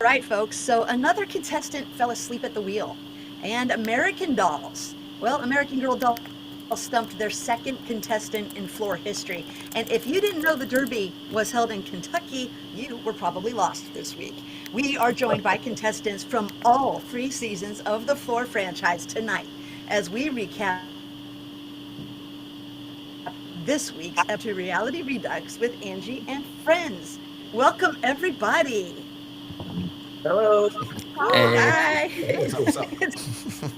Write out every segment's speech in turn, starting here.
right, folks. So another contestant fell asleep at the wheel. And American Dolls. Well, American Girl Dolls stumped their second contestant in floor history. And if you didn't know the Derby was held in Kentucky, you were probably lost this week. We are joined by contestants from all three seasons of the Floor franchise tonight as we recap this week's episode of Reality Redux with Angie and friends. Welcome, everybody. Hello. Hey, Hi. What's up? What's up?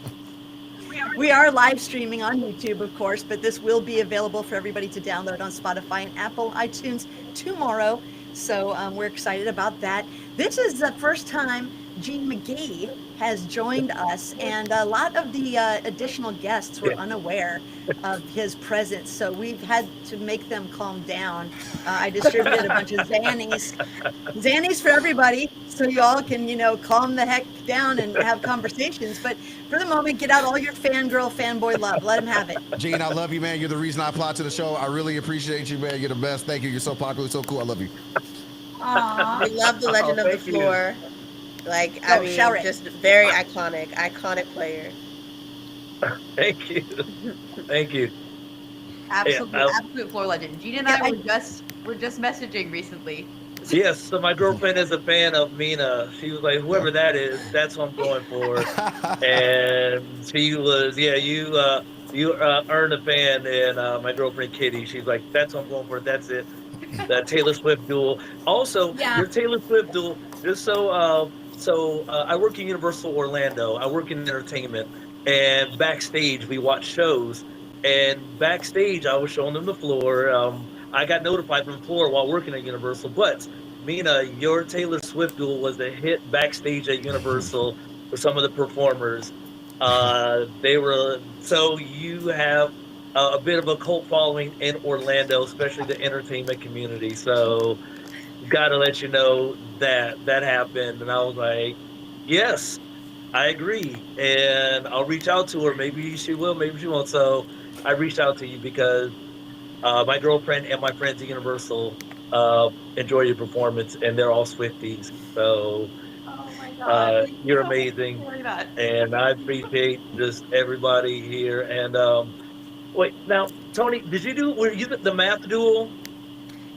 We are live streaming on YouTube, of course, but this will be available for everybody to download on Spotify and Apple iTunes tomorrow. So we're excited about that. This is the first time Gene McGee has joined us, and a lot of the additional guests were unaware of his presence. So we've had to make them calm down. I distributed a bunch of Xannies for everybody, so you all can, calm the heck down and have conversations. But for the moment, get out all your fangirl, fanboy love. Let them have it. Gene, I love you, man. You're the reason I applied to the show. I really appreciate you, man. You're the best. Thank you. You're so popular, so cool. I love you. Aww. We love the Legend of the thank you. Floor. Like, shout it. just very iconic player. Thank you. Thank you. Absolute floor legend. Gene and I were just messaging recently. Yes, so my girlfriend is a fan of Mina. She was like, whoever that is, that's what I'm going for. And she was, you earned a fan. And my girlfriend Kitty, she's like, that's what I'm going for. That's it. That Taylor Swift duel. Also, your Taylor Swift duel. Just so I work in Universal Orlando. I work in entertainment, and backstage we watch shows. And backstage, I was showing them the floor. I got notified from the floor while working at Universal. But Mina, your Taylor Swift duel was a hit backstage at Universal for some of the performers. So you have a bit of a cult following in Orlando, especially the entertainment community. So gotta let you know that happened. And I was like, yes, I agree. And I'll reach out to her. Maybe she will, maybe she won't. So I reached out to you because my girlfriend and my friends at Universal enjoy your performance, and they're all Swifties. So Oh my god. you're amazing. And I appreciate just everybody here. And wait, now, Tony, were you the math duel?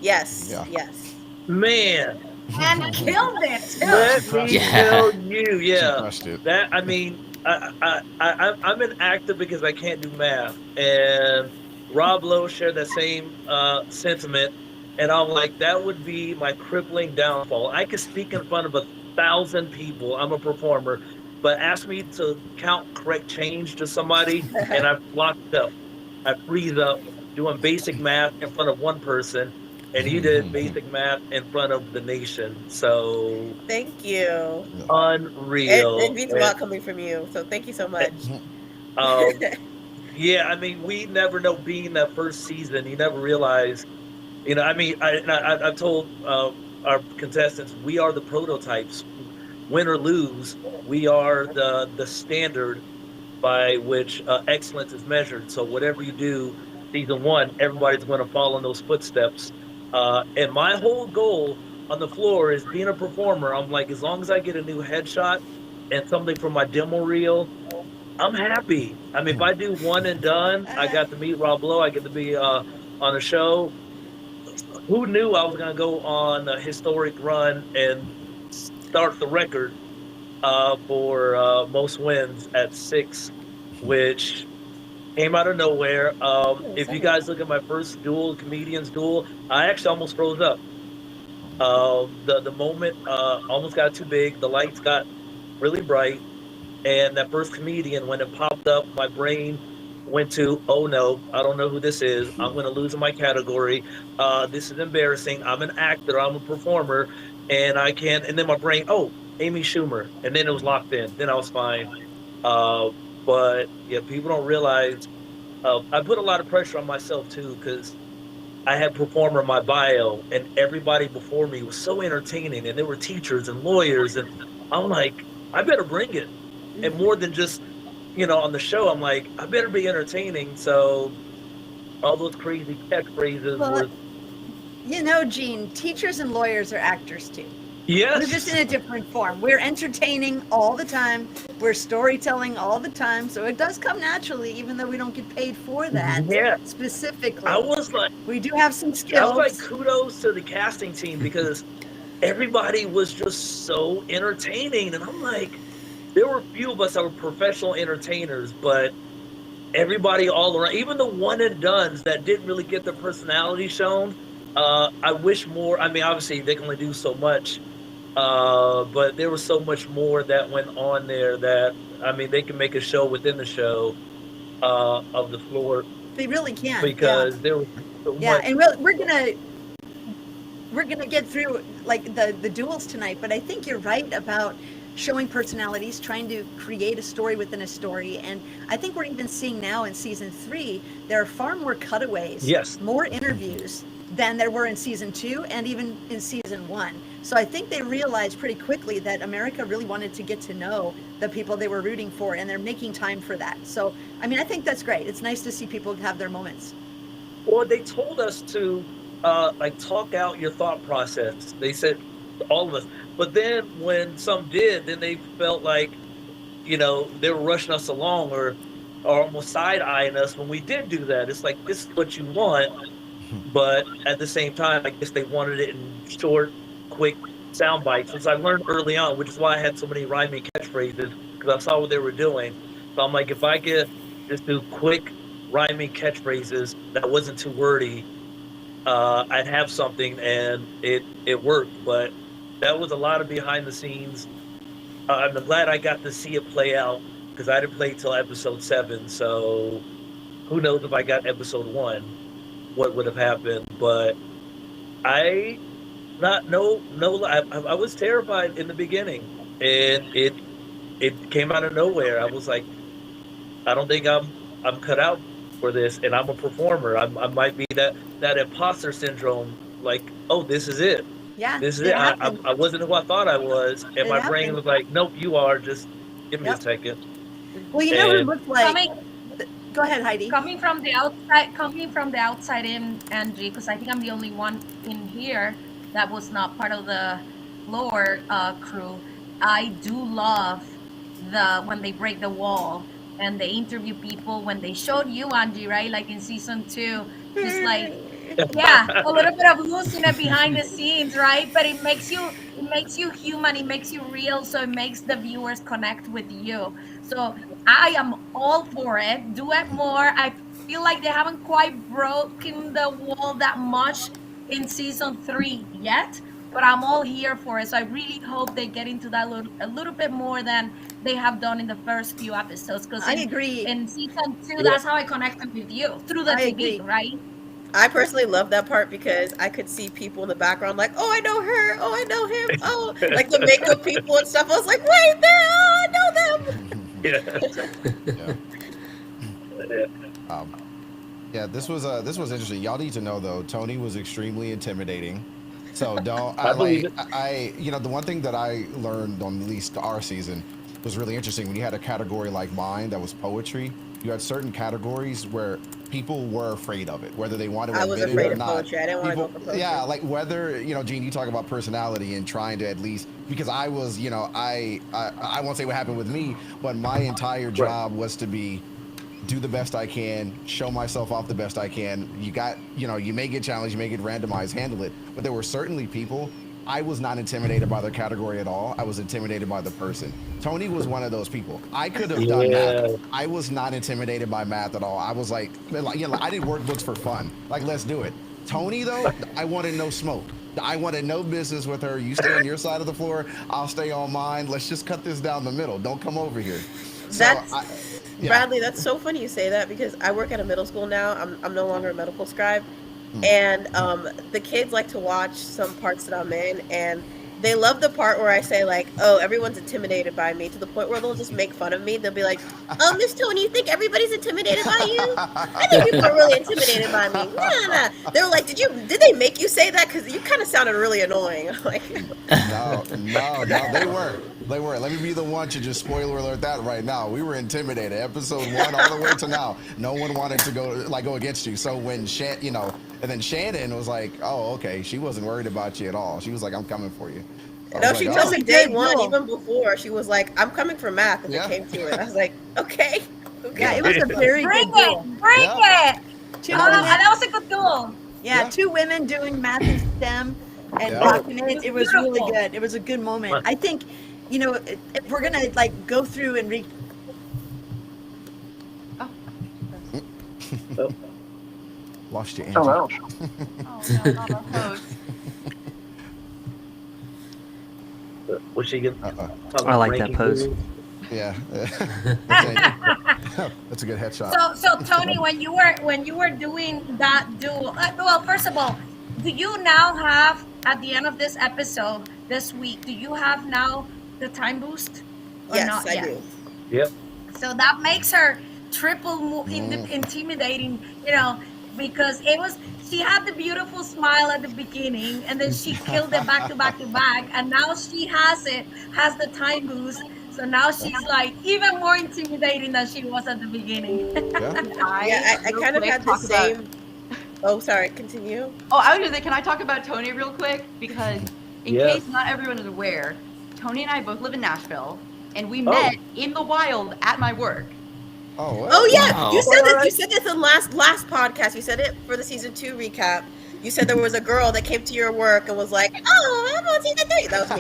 Yes, Yeah. yes. Man, And killed it too. let me Yeah. tell you, She yeah. crushed it. That I mean, I'm an actor because I can't do math, and Rob Lowe shared that same sentiment, and I'm like, that would be my crippling downfall. I could speak in front of 1,000 people. I'm a performer, but ask me to count correct change to somebody, and I'm locked up. I freeze up doing basic math in front of one person, and you did basic math in front of the nation. So Thank you. unreal. It means a lot coming from you. So thank you so much. Um, yeah, I mean, we never know being that first season. You never realize, I mean, I've told our contestants, we are the prototypes. Win or lose, we are the standard by which excellence is measured. So whatever you do, season one, everybody's going to follow in those footsteps. And my whole goal on the floor is being a performer. I'm like, as long as I get a new headshot and something from my demo reel, I'm happy. I mean, if I do one and done, I got to meet Rob Lowe. I get to be on a show. Who knew I was going to go on a historic run and start the record for most wins at 6, which came out of nowhere. If you guys look at my first duel, comedians duel, I actually almost froze up. The moment almost got too big. The lights got really bright. And that first comedian, when it popped up, my brain went to, oh no, I don't know who this is. I'm going to lose in my category. This is embarrassing. I'm an actor. I'm a performer. And I can't. And then my brain, oh, Amy Schumer. And then it was locked in. Then I was fine. But yeah, people don't realize I put a lot of pressure on myself too, because I had performer in my bio, and everybody before me was so entertaining, and there were teachers and lawyers, and I'm like, I better bring it. And more than just, on the show, I'm like, I better be entertaining. So all those crazy catchphrases Well, were. Gene, teachers and lawyers are actors too. Yes. We're just in a different form. We're entertaining all the time. We're storytelling all the time. So it does come naturally, even though we don't get paid for that Yeah. specifically. I was like, we do have some I was skills. like, kudos to the casting team because everybody was just so entertaining. And I'm like, there were a few of us that were professional entertainers, but everybody all around, even the one and dones that didn't really get their personality shown, I wish more. I mean, obviously they can only do so much, but there was so much more that went on there that, I mean, they can make a show within the show of the floor They really can. because there was so Yeah, much. and we're gonna get through like the duels tonight, but I think you're right about showing personalities, trying to create a story within a story. And I think we're even seeing now in season 3, there are far more cutaways, Yes. more interviews than there were in season 2 and even in season 1. So I think they realized pretty quickly that America really wanted to get to know the people they were rooting for, and they're making time for that. So, I mean, I think that's great. It's nice to see people have their moments. Well, they told us to like talk out your thought process. They said all of us, but then when some did, then they felt like, you know, they were rushing us along or almost side eyeing us when we did do that. It's like, this is what you want, but at the same time, I guess they wanted it in short, quick sound bites, which I learned early on, which is why I had so many rhyming catchphrases because I saw what they were doing. So I'm like, if I could just do quick rhyming catchphrases that wasn't too wordy, I'd have something, and it worked. But that was a lot of behind the scenes. I'm glad I got to see it play out because I didn't play till episode 7. So who knows if I got episode 1, what would have happened? But I was terrified in the beginning, and it came out of nowhere. I was like, I don't think I'm cut out for this, and I'm a performer. I might be that imposter syndrome. Like, oh, this is it. Yeah, This is it. I wasn't who I thought I was, and It my brain happened. was like, nope, you are. Just give me Yep. a second. Well, you know what it And- looked like. Coming, Go ahead, Heidi. coming from the outside in, Angie, because I think I'm the only one in here that was not part of the lower crew. I do love when they break the wall and they interview people. When they showed you, Angie, right, like in season 2, just like, yeah, a little bit of losing it behind the scenes, right? But it makes you human, it makes you real, so it makes the viewers connect with you. So I am all for it. Do it more. I feel like they haven't quite broken the wall that much in season 3 yet, but I'm all here for it. So I really hope they get into that a little bit more than they have done in the first few episodes. Because I agree. In season 2, that's how I connected with you, through the I TV, agree. right? I personally love that part because I could see people in the background like, oh, I know her. Oh, I know him. Oh, like the makeup people and stuff. I was like, wait, there. Oh, I know them. Yeah. Yeah. Yeah, this was interesting. Y'all need to know though, Tony was extremely intimidating. So don't I believe it. you know, the one thing that I learned on at least our season was really interesting. When you had a category like mine that was poetry, you had certain categories where people were afraid of it, whether they wanted to I was admit it afraid or of not. poetry. I didn't want to go People- for poetry. Yeah, like whether, you know, Gene, you talk about personality and trying to at least, because I was, you know, I won't say what happened with me, but my entire job was to do the best I can, show myself off the best I can. You may get challenged, you may get randomized, handle it. But there were certainly people, I was not intimidated by their category at all. I was intimidated by the person. Tony was one of those people. I could have done math. I was not intimidated by math at all. I was like, you know, I did workbooks for fun. Like, let's do it. Tony, though, I wanted no smoke. I wanted no business with her. You stay on your side of the floor, I'll stay on mine. Let's just cut this down the middle. Don't come over here. So That's yeah. Bradley, that's so funny you say that because I work at a middle school now. I'm no longer a medical scribe. And the kids like to watch some parts that I'm in, and they love the part where I say like, oh, everyone's intimidated by me, to the point where they'll just make fun of me. They'll be like, oh, Miss Tony, you think everybody's intimidated by you? I think people are really intimidated by me. Nah. They're like, did they make you say that? Because you kind of sounded really annoying. I'm like, No, they were. Let me be the one to just spoiler alert that right now. We were intimidated. Episode 1 all the way to now. No one wanted to go against you. So when and then Shannon was like, oh, okay. She wasn't worried about you at all. She was like, I'm coming for you. I No, was she like, told oh. me day Good one, rule. even before. She was like, "I'm coming for math." If Yeah. it came to it, I was like, "Okay." Yeah, it was a very Bring good rule. it, bring Yeah. it. Two Oh, women, that was a good tool. yeah, Yeah. 2 women doing math and STEM and Yeah. rocking it. It was really Beautiful. good. It was a good moment. I think, if we're gonna like go through and read. Lost you, Angie. Hello. Oh, no, not a host. Was she gonna Uh-uh. I like that pose. Yeah. That's a good headshot. So Tony, when you were doing that duel, well, first of all, do you now have at the end of this episode this week? Do you have now the time boost? Or Yes, not I yet? do. Yep. So that makes her triple intimidating, because she had the beautiful smile at the beginning, and then she killed it back to back to back, and now she has the time boost. So now she's like even more intimidating than she was at the beginning. Yeah. I kind of had the same. Oh, sorry. Continue. Oh, I was gonna say, can I talk about Tony real quick? Because in Yeah. case not everyone is aware, Tony and I both live in Nashville, and we Oh. met in the wild at my work. Oh, well. Oh yeah, Wow. you said this. You said this in last podcast. You said it for the season 2 recap. You said there was a girl that came to your work and was like, "Oh, I'm on season 3." That was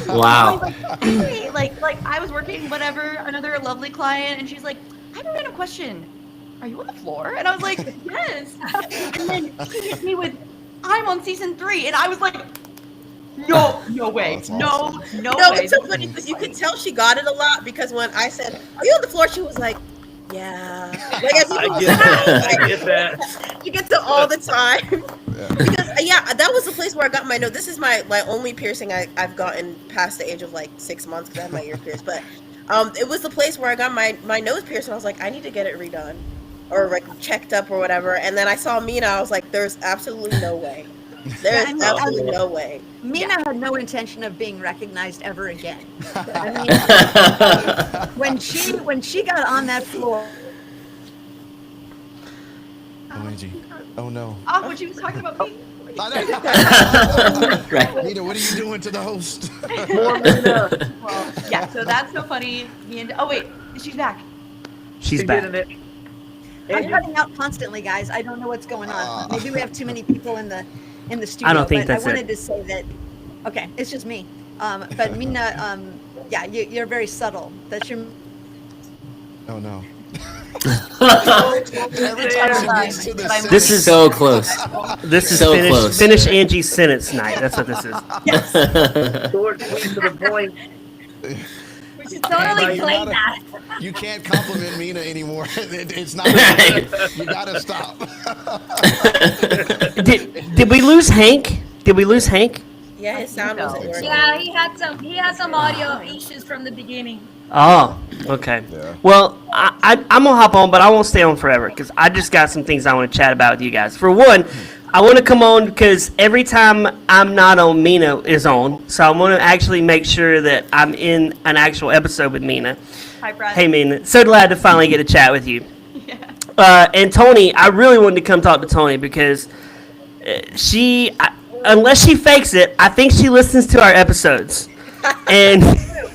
me. Wow. Hey, like I was working whatever, another lovely client, and she's like, "I have a random question. Are you on the floor?" And I was like, "Yes." And then she hit me with, "I'm on season 3," and I was like, "No way, That's no awesome. No, way." it's so funny because you could tell she got it a lot because when I said, "Are you on the floor?" she was like, "Yeah." Like as if it I was get like, I get that. she gets it all the time. Yeah. Because that was the place where I got my nose. This is my only piercing I've gotten past the age of like 6 months because I had my ear pierced. But it was the place where I got my nose pierced, and I was like, I need to get it redone or like checked up or whatever. And then I saw Mina, I was like, there's absolutely no way. There's I mean, absolutely no way. Mina had no intention of being recognized ever again. I mean, when she got on that floor, Oh, Angie. Oh, no. Oh, when she was talking about me. Right. Nita, what are you doing to the host? Well, yeah. So that's so funny. Me and wait, she's back. She's She back. did it. I'm Angie, cutting out constantly, guys. I don't know what's going on. Maybe we have too many people in the studio. I don't think but that's I wanted it. to say that. Okay, it's just me. But Mina, yeah, you're very subtle. That's your. Oh, no. This is So close. This is So close. finish Angie's sentence night. That's what this is. short, sweet, to the point. We should totally You're play not a- that. You can't compliment Mina anymore. It's not. You gotta stop. Did we lose Hank? Did we lose Hank? Yeah, his sound wasn't working. Yeah, he had some audio issues from the beginning. Oh, okay. Yeah. Well, I'm gonna hop on, but I won't stay on forever because I just got some things I want to chat about with you guys. For one, I want to come on because every time I'm not on, Mina is on, so I want to actually make sure that I'm in an actual episode with Mina. Hi, Brad. Hey, Mina, so glad to finally get to chat with you. Yeah. And Tony, I really wanted to come talk to Tony because unless she fakes it, I think she listens to our episodes. And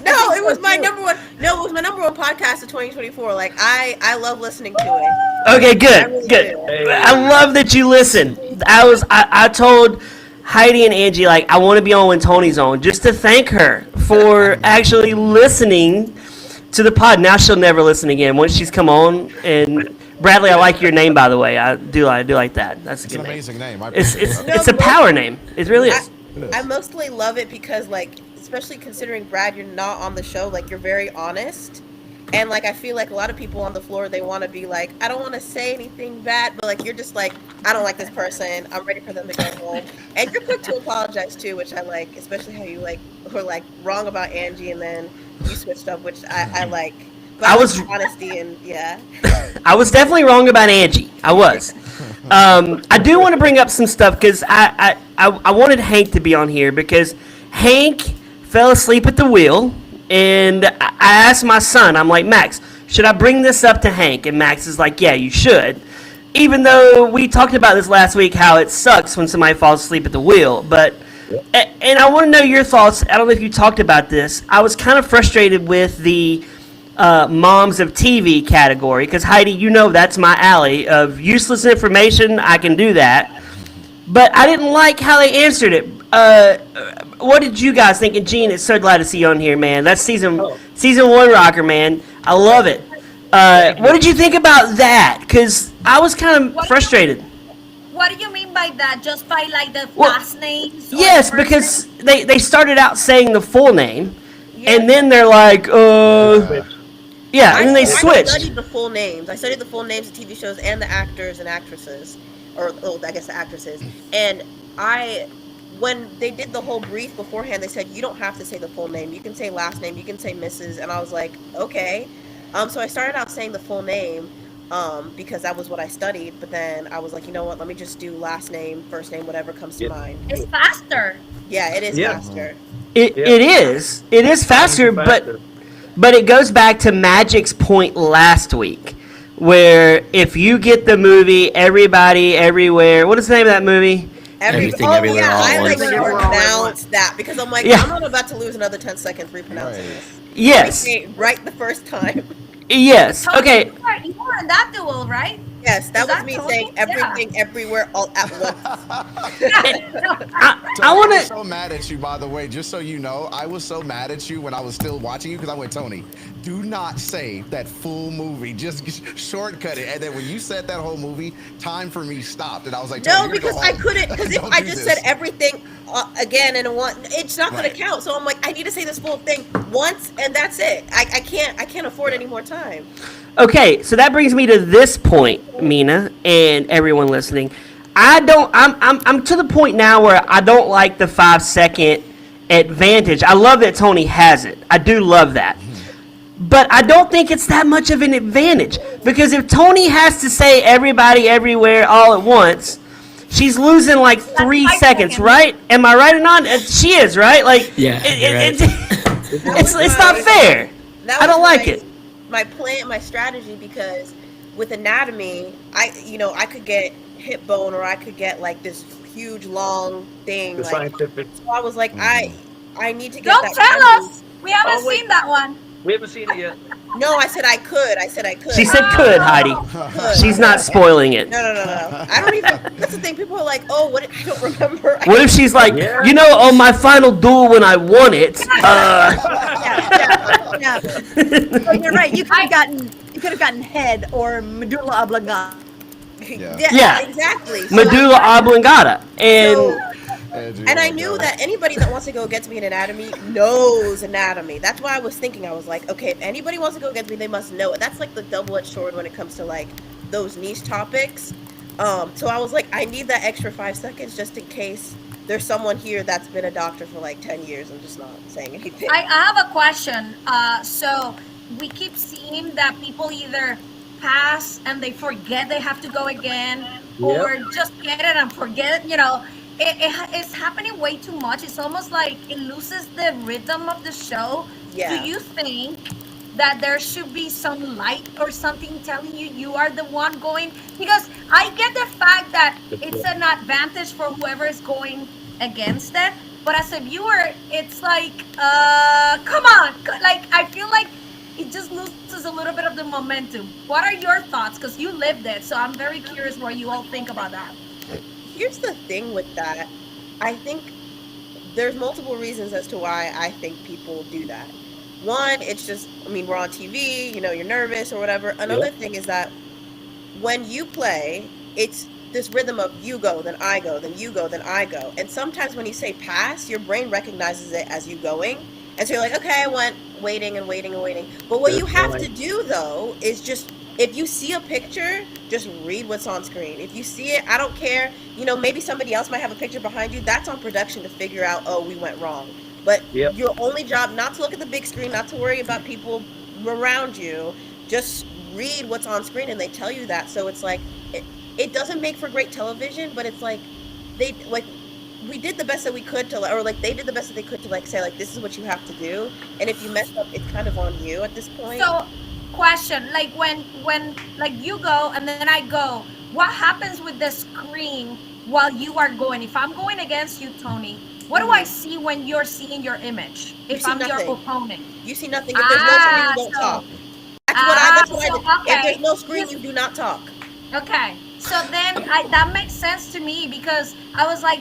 No, it was my number one. No, it was my number one podcast of 2024. Like I love listening to it. okay, I good, really good. do. I love that you listen. I told Heidi and Angie like I want to be on when Tony's on, just to thank her for actually listening to the pod. Now she'll never listen again once she's come on. And Bradley, I like your name, by the way. I do like that. That's a It's good an name. amazing name. I It's appreciate that. it's a power name. It really is. It is. I mostly love it because like, especially considering Brad, you're not on the show. Like you're very honest. And like I feel like a lot of people on the floor, they want to be like, I don't want to say anything bad, but like you're just like, I don't like this person. I'm ready for them to go home. And you're quick to apologize too, which I like, especially how you like were like wrong about Angie and then you switched up, which I like. But I like was- honesty and yeah. I was definitely wrong about Angie. I was. I do want to bring up some stuff because I wanted Hank to be on here because Hank fell asleep at the wheel, and I asked my son, I'm like, Max, should I bring this up to Hank? And Max is like, yeah, you should. Even though we talked about this last week, how it sucks when somebody falls asleep at the wheel, but And I want to know your thoughts. I don't know if you talked about this. I was kind of frustrated with the moms of TV category because Heidi, you know that's my alley of useless information. I can do that, but I didn't like how they answered it. What did you guys think? And Gene, it's so glad to see you on here, man. That's season 1 rocker, man. I love it. What did you think about that? Because I was kind of frustrated. What do you mean by that? Just by like the last names? or Yes, the first because name? they started out saying the full name, and then they're like, yeah, and then they I switched. studied the full names. I studied the full names of TV shows and the actors and actresses, or I guess the actresses. And when they did the whole brief beforehand, they said you don't have to say the full name. You can say last name. You can say Mrs. And I was like, okay. So I started out saying the full name because that was what I studied. But then I was like, you know what? Let me just do last name, first name, whatever comes to mind. It's faster. Yeah, it is faster. It is faster, but it goes back to Magic's point last week, where if you get the movie Everybody Everywhere, what is the name of that movie? Everything, Everywhere, All at I like Once. to pronounce that because I'm like, I'm not about to lose another 10 seconds repronouncing this. Yes. Right the first time. Yes. Okay. You were in that duel, right? Yes, that Is was that me Tony? saying everything, everywhere, all at once. I I want was to. so mad at you, by the way, just so you know. I was so mad at you when I was still watching you because I went, Tony, do not say that full movie. Just shortcut it. And then when you said that whole movie, time for me stopped. And I was like, Tony, No, you're because going I home. couldn't. Because if Don't I do just this. said everything again and one, it's not going Right. to count. So I'm like, I need to say this full thing once, and that's it. I can't afford any more time. Okay, so that brings me to this point, Mina, and everyone listening. I'm to the point now where I don't like the 5-second advantage. I love that Tony has it. I do love that. But I don't think it's that much of an advantage. Because if Tony has to say everybody, everywhere, all at once, she's losing like 3 5 seconds, seconds. right? Am I right or not? She is, right? Like, Yeah, you're right. it's not fair. That I don't was like it. My plan, my strategy, because with anatomy, I could get hip bone or I could get like this huge long thing. The Like, scientific. so I was like, I need to get Don't that. tell anatomy. us. We haven't Oh, wait. seen that one. We haven't seen it yet. No, I said I could. She said could, Heidi. Could. She's not spoiling it. No. I don't even. That's the thing. People are like, "Oh, what?" I don't remember. What if she's like, Yeah. you know, on my final duel when I won it, Yeah. Oh, you're right. You could have gotten head or medulla oblongata. Yeah. exactly. So medulla oblongata. So- And and I knew that anybody that wants to go against me in anatomy knows anatomy. That's why I was thinking. I was like, okay, if anybody wants to go against me, they must know it. That's like the double-edged sword when it comes to like those niche topics. So I was like, I need that extra 5 seconds just in case there's someone here that's been a doctor for like 10 years. I'm just not saying anything. I have a question. So we keep seeing that people either pass and they forget they have to go again, or just get it and forget. It's happening way too much. It's almost like it loses the rhythm of the show. Yeah. Do you think that there should be some light or something telling you are the one going? Because I get the fact that it's an advantage for whoever is going against it, but as a viewer, it's like, come on. Like, I feel like it just loses a little bit of the momentum. What are your thoughts? Because you lived it, so I'm very curious what you all think about that. Here's the thing with that. I think there's multiple reasons as to why I think people do that. One, it's just, we're on TV, you're nervous or whatever. Another thing is that when you play, it's this rhythm of you go, then I go, then you go, then I go. And sometimes when you say pass, your brain recognizes it as you going. And so you're like, okay, I went waiting and waiting and waiting. But what you have to do, though, is just, if you see a picture, just read what's on screen. If you see it, I don't care. Maybe somebody else might have a picture behind you. That's on production to figure out, oh, we went wrong. But your only job, not to look at the big screen, not to worry about people around you, just read what's on screen, and they tell you that. So it's like, it doesn't make for great television, but it's like, we did the best that we could to, or like they did the best that they could to like say like, this is what you have to do. And if you mess up, it's kind of on you at this point. So, question, like when like you go and then I go, what happens with the screen while you are going? If I'm going against you, Tony, What do I see when you're seeing your image? If see I'm nothing. your opponent. You see nothing. If there's no screen, you don't talk. That's what I did. okay. If there's no screen, you do not talk. Okay, so then that makes sense to me because I was like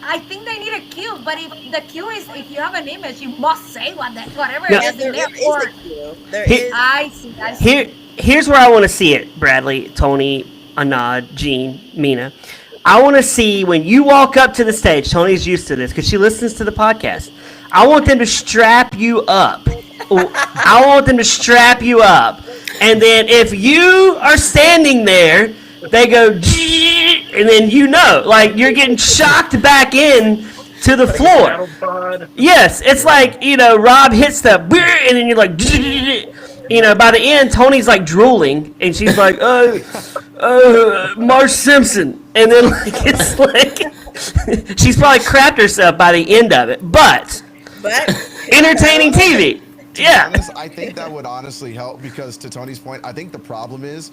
I think they need a cue, but if the cue is if you have an image, you must say whatever No. it Yes, is in there there. is Or a cue. There Here- is. I see. Here's where I want to see it, Bradley, Tony, Anad, Jean, Mina. I want to see when you walk up to the stage. Tony's used to this because she listens to the podcast. I want them to strap you up. I want them to strap you up. And then if you are standing there, they go, and then like you're getting shocked back in to the floor. Yes, it's like, Rob hits the, and then you're like, by the end, Tony's like drooling, and she's like, Marge Simpson. And then it's like, she's probably crapped herself by the end of it. But entertaining TV. To be Yeah. honest, I think that would honestly help because to Tony's point, I think the problem is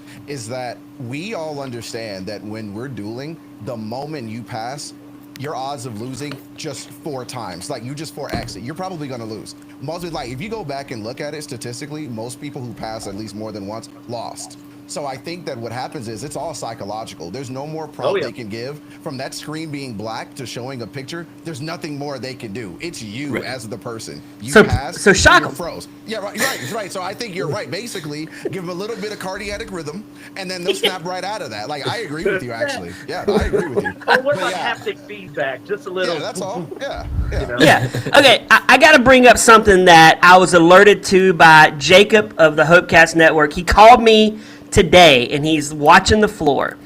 that we all understand that when we're dueling, the moment you pass, your odds of losing just 4 times. Like you just 4x it. You're probably gonna lose. Mostly, like if you go back and look at it statistically, most people who pass at least more than once lost. So I think that what happens is it's all psychological. There's no more prompt they can give from that screen being black to showing a picture. There's nothing more they can do. It's you as the person. You pass, so shock you're 'em. froze. Yeah, right. So I think you're right. Basically, give them a little bit of cardiac rhythm, and then they'll snap right out of that. Like I agree with you, actually. Yeah, I agree with you. Oh, what But about yeah. haptic feedback? Just a little. Yeah, that's all. Yeah. Yeah. Okay. I got to bring up something that I was alerted to by Jacob of the Hopecast Network. He called me today, and he's watching the floor.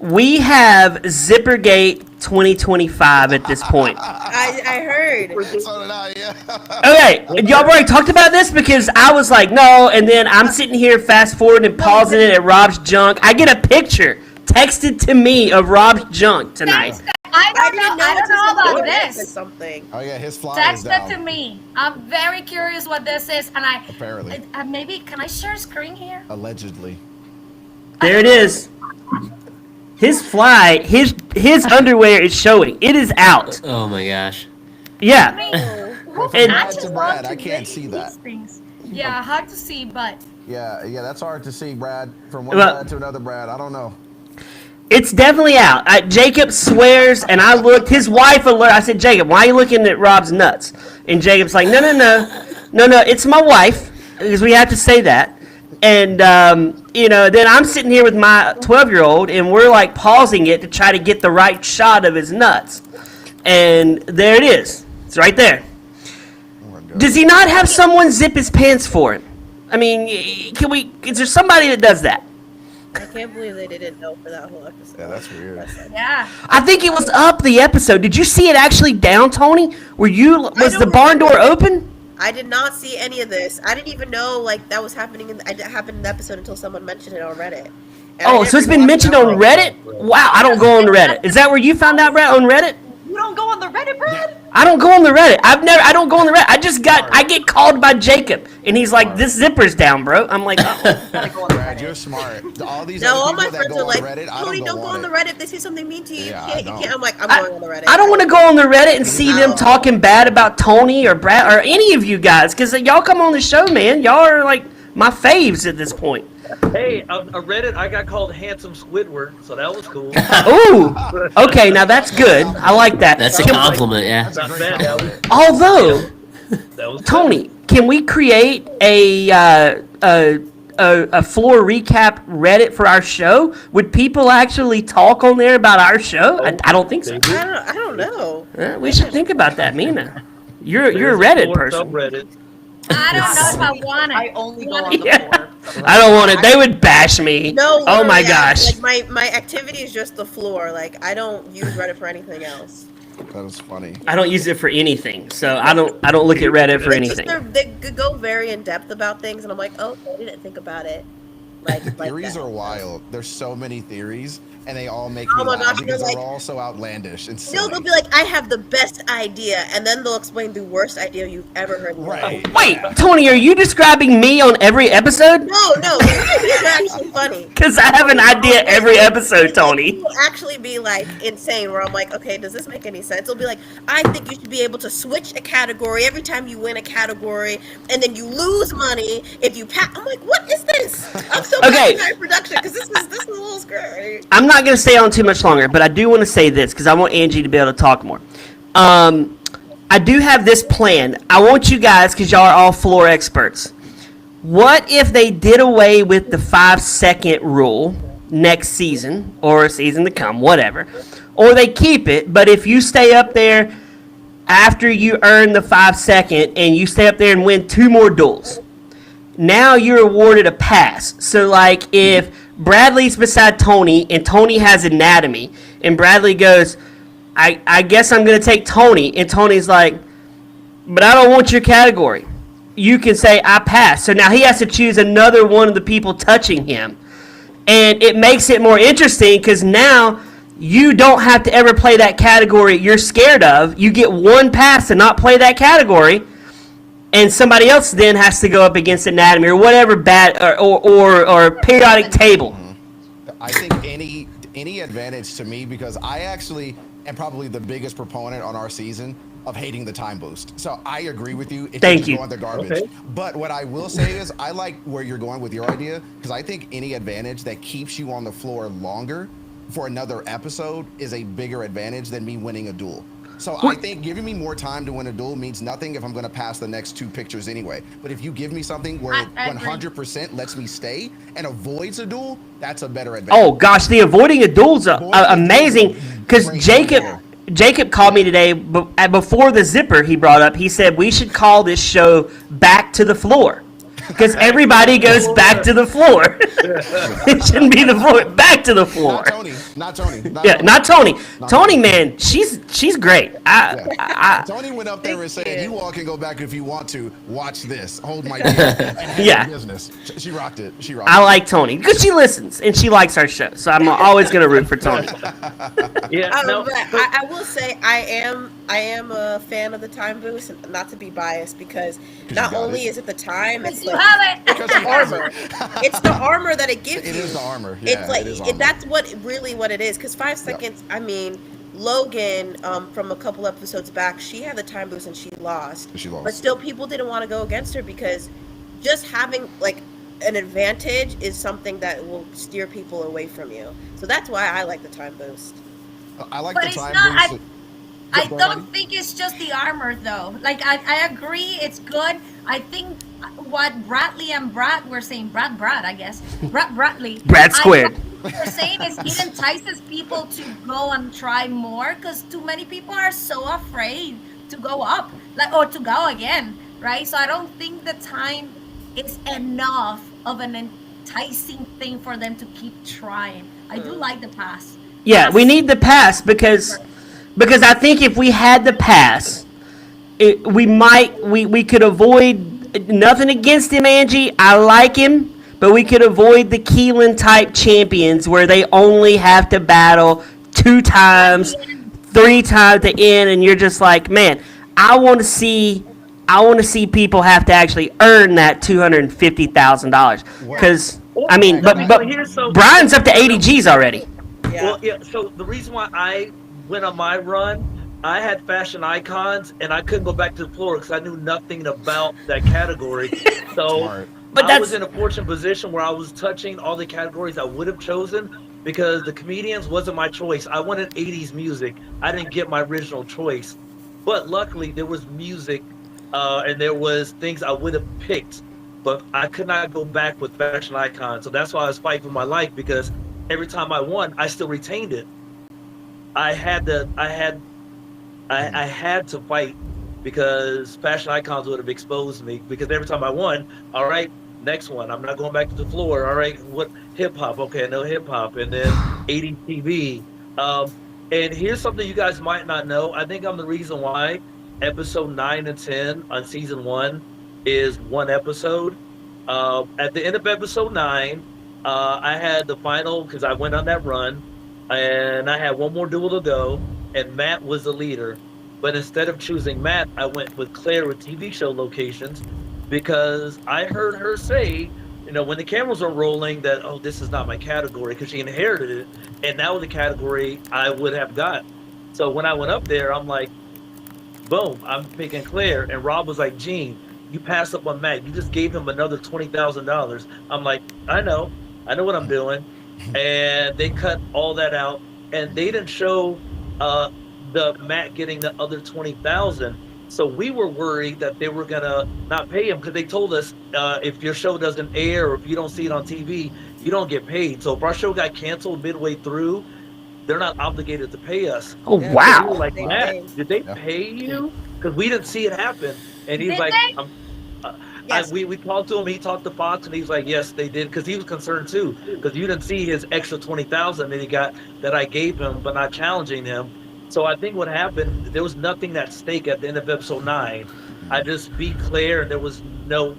We have Zippergate 2025 at this point. I heard. So did I. Yeah. Okay, y'all already talked about this because I was like, no, and then I'm sitting here fast forwarding and pausing it at Rob's junk. I get a picture texted to me of Rob's junk tonight. I don't know about Or this. something. Oh yeah, his fly is Text down. it to me. I'm very curious what this is, and Apparently. maybe can I share a screen here? Allegedly. There it is. His fly, his underwear is showing. It is out. Oh my gosh. Yeah. Well, from And- Brad I to just Brad, want I to can't make see these that. things. Yeah, hard to see, but Yeah, that's hard to see, Brad. From one Well- Brad to another Brad. I don't know. It's definitely out. Jacob swears, and I looked. His wife alert. I said, Jacob, why are you looking at Rob's nuts? And Jacob's like, no. It's my wife because we have to say that. And then I'm sitting here with my 12-year-old, and we're like pausing it to try to get the right shot of his nuts. And there it is. It's right there. Oh my God. Does he not have someone zip his pants for him? I mean, is there somebody that does that? I can't believe they didn't know for that whole episode. Yeah, that's weird. yeah. I think it was up the episode. Did you see it actually down, Tony? Was the don't barn door remember. open? I did not see any of this. I didn't even know like that was happening. It happened in the episode until someone mentioned it on Reddit. And I Oh, didn't so it's been watch mentioned that on one. Reddit? Wow, I don't go on Reddit. Is that where you found out, Brad, on Reddit? You don't go on the Reddit, Brad? I don't go on the Reddit. I don't go on the Reddit. I get called by Jacob, and he's like, "This zipper's down, bro." I'm like, oh. Gotta go on the Brad, Reddit. you're smart. All these No, other all my people that friends go are on like, Reddit, I Tony, don't go on the Reddit. Reddit. If they say something mean to you, Yeah, you I can't. You don't. can't. I'm like, I'm going on the Reddit. I don't want to go on the Reddit and see them talking bad about Tony or Brad or any of you guys, because y'all come on the show, man. Y'all are like my faves at this point. Hey, on Reddit, I got called Handsome Squidward, so that was cool. Ooh, okay, now that's good. I like that. That's a compliment, yeah. Not bad, that Although, was Tony, can we create a floor recap Reddit for our show? Would people actually talk on there about our show? I don't think so. I don't know. We should think about that, Mina. You're a There's Reddit more person. subreddit. I don't know if I want it. I only go on the Yeah. floor. I don't want it. They would bash me. No. Oh my literally, gosh. Like my activity is just the floor. Like I don't use Reddit for anything else. That was funny. I don't use it for anything, so I don't look at Reddit for It's just anything. they go very in depth about things, and I'm like, oh, I didn't think about it. Theories that. are wild. There's so many theories, and they all make Oh me my laugh gosh, because you're they're like- all so outlandish and They'll silly. be like, I have the best idea, and then they'll explain the worst idea you've ever heard. in your life. Right. Wait, Tony, are you describing me on every episode? No, these are actually funny. Because I have an idea every episode, Tony. It will actually be like insane. Where I'm like, okay, does this make any sense? It'll be like, I think you should be able to switch a category every time you win a category, and then you lose money if you pass. I'm like, what is this? I'm so Okay. passionate in production because this is a little scary. I'm not going to stay on too much longer, but I do want to say this because I want Angie to be able to talk more. I do have this plan. I want you guys, because y'all are all floor experts. What if they did away with the 5-second rule next season or a season to come, whatever? Or they keep it, but if you stay up there after you earn the 5-second and you stay up there and win 2 more duels, now you're awarded a pass. So, like, if Bradley's beside Tony and Tony has anatomy, and Bradley goes, I guess I'm going to take Tony, and Tony's like, but I don't want your category. You can say, I pass. So now he has to choose another one of the people touching him. And it makes it more interesting because now you don't have to ever play that category you're scared of. You get one pass to not play that category. And somebody else then has to go up against anatomy or whatever bad or periodic table. I think any advantage to me, because I actually am probably the biggest proponent on our season of hating the time boost. So I agree with you. It Thank should you. go in the garbage. Okay. But what I will say is I like where you're going with your idea, because I think any advantage that keeps you on the floor longer for another episode is a bigger advantage than me winning a duel. So I think giving me more time to win a duel means nothing if I'm going to pass the next 2 pictures anyway. But if you give me something where it I agree. 100% lets me stay and avoids a duel, that's a better advantage. Oh gosh, the avoiding a duel's Avoiding a amazing duel because brings Jacob more. Jacob called me today before the zipper he brought up. He said we should call this show Back to the Floor because everybody goes back to the floor. It shouldn't be the floor. Back to the floor. Not Tony. Yeah, not Tony. Not Tony, Tony. man, she's great. Tony went up there and said, Thank "You you. all can go back if you want to. Watch this. Hold my deal." And handle Yeah. business. She rocked it. She rocked I it. like Tony because she listens and she likes our show. So I'm always gonna root for Tony. Yeah, no, But I will say I am a fan of the time boost, and not to be biased, because not got only it. is it the time, it's You like have it. Because the armor. It's the armor that it gives It you. is the armor. Yeah, It's like it is armor. that's what it is. Because 5 seconds. I mean, Logan from a couple episodes back, she had the time boost and she lost. She lost. But still, people didn't want to go against her because just having like an advantage is something that will steer people away from you. So that's why I like the time boost. I like But the it's time not- boost. I Go don't ahead. think it's just the armor though. Like I agree, it's good. I think what Bradley and Brad were saying, Brad, I guess, Bradley, Brad squared. What they're saying is it entices people to go and try more because too many people are so afraid to go up, like or to go again, right? So I don't think the time is enough of an enticing thing for them to keep trying. I do like the pass. Yeah, we need the pass because I think if we had the pass, we could avoid nothing against him, Angie. I like him, but we could avoid the Keelan type champions where they only have to battle 2 times, 3 times at the end, and you're just like, man, I want to see people have to actually earn that $250,000 because I mean, but Brian's up to 80 G's already. Yeah. Well, yeah. So the reason why I went on my run, I had fashion icons, and I couldn't go back to the floor because I knew nothing about that category. So Smart. But I was that's- in a fortunate position where I was touching all the categories I would have chosen because the comedians wasn't my choice. I wanted 80s music. I didn't get my original choice, but luckily there was music, and there was things I would have picked, but I could not go back with fashion icons. So that's why I was fighting for my life because every time I won, I still retained it. I had to fight because fashion icons would have exposed me because every time I won, all right, next one, I'm not going back to the floor. All right, what hip hop? Okay, I know hip hop, and then 80 TV. And here's something you guys might not know. I think I'm the reason why episode 9 and 10 on season 1 is one episode. At the end of episode 9, I had the final because I went on that run, and I had one more duel to go, and Matt was the leader. But instead of choosing Matt, I went with Claire with TV show locations because I heard her say, when the cameras were rolling, that, oh, this is not my category because she inherited it, and that was the category I would have got. So when I went up there, I'm like, boom, I'm picking Claire, and Rob was like, Gene, you passed up on Matt. You just gave him another $20,000. I'm like, I know what I'm doing, and they cut all that out, and they didn't show the Matt getting the other 20,000. So we were worried that they were gonna not pay him because they told us if your show doesn't air or if you don't see it on TV, you don't get paid. So if our show got canceled midway through, they're not obligated to pay us. Oh, Yeah. So we wow. were like, They Matt, pay. did they Yeah. pay you? Because we didn't see it happen. And he's Did like, they? Yes. we talked to him. He talked to Fox, and he's like, yes, they did, because he was concerned too, because you didn't see his extra 20,000 that he got that I gave him, but not challenging him. So I think what happened, there was nothing at stake at the end of episode 9. I just beat Claire, and there was no,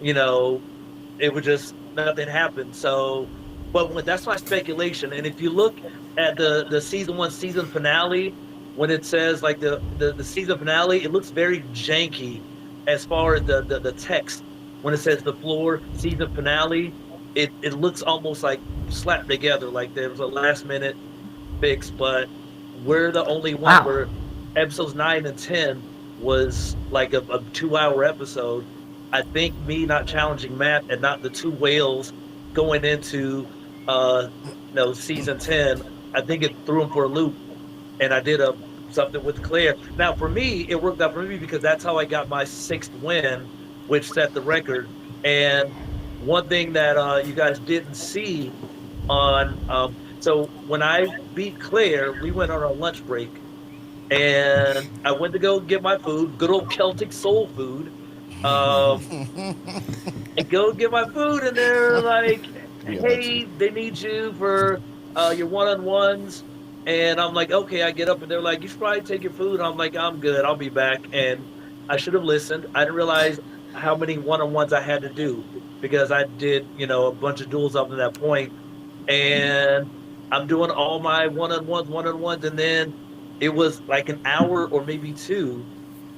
it was just nothing happened. So, but that's my speculation. And if you look at the season 1 season finale, when it says like the season finale, it looks very janky as far as the text. When it says the floor season finale, it looks almost like slapped together, like there was a last minute fix. But we're the only one Wow. where episodes 9 and 10 was like a 2-hour episode. I think me not challenging Matt and not the 2 whales going into season 10, I think it threw him for a loop, and I did something with Claire. Now for me, it worked out for me because that's how I got my 6th win, which set the record. And one thing that you guys didn't see on so when I beat Claire, we went on our lunch break, and I went to go get my food, good old Celtic soul food. I go get my food, and they're like, hey, they need you for your one-on-ones. And I'm like, okay, I get up, and they're like, you should probably take your food. I'm like, I'm good, I'll be back. And I should have listened. I didn't realize how many one-on-ones I had to do because I did, a bunch of duels up to that point. And I'm doing all my one-on-ones, and then it was like an hour or maybe 2,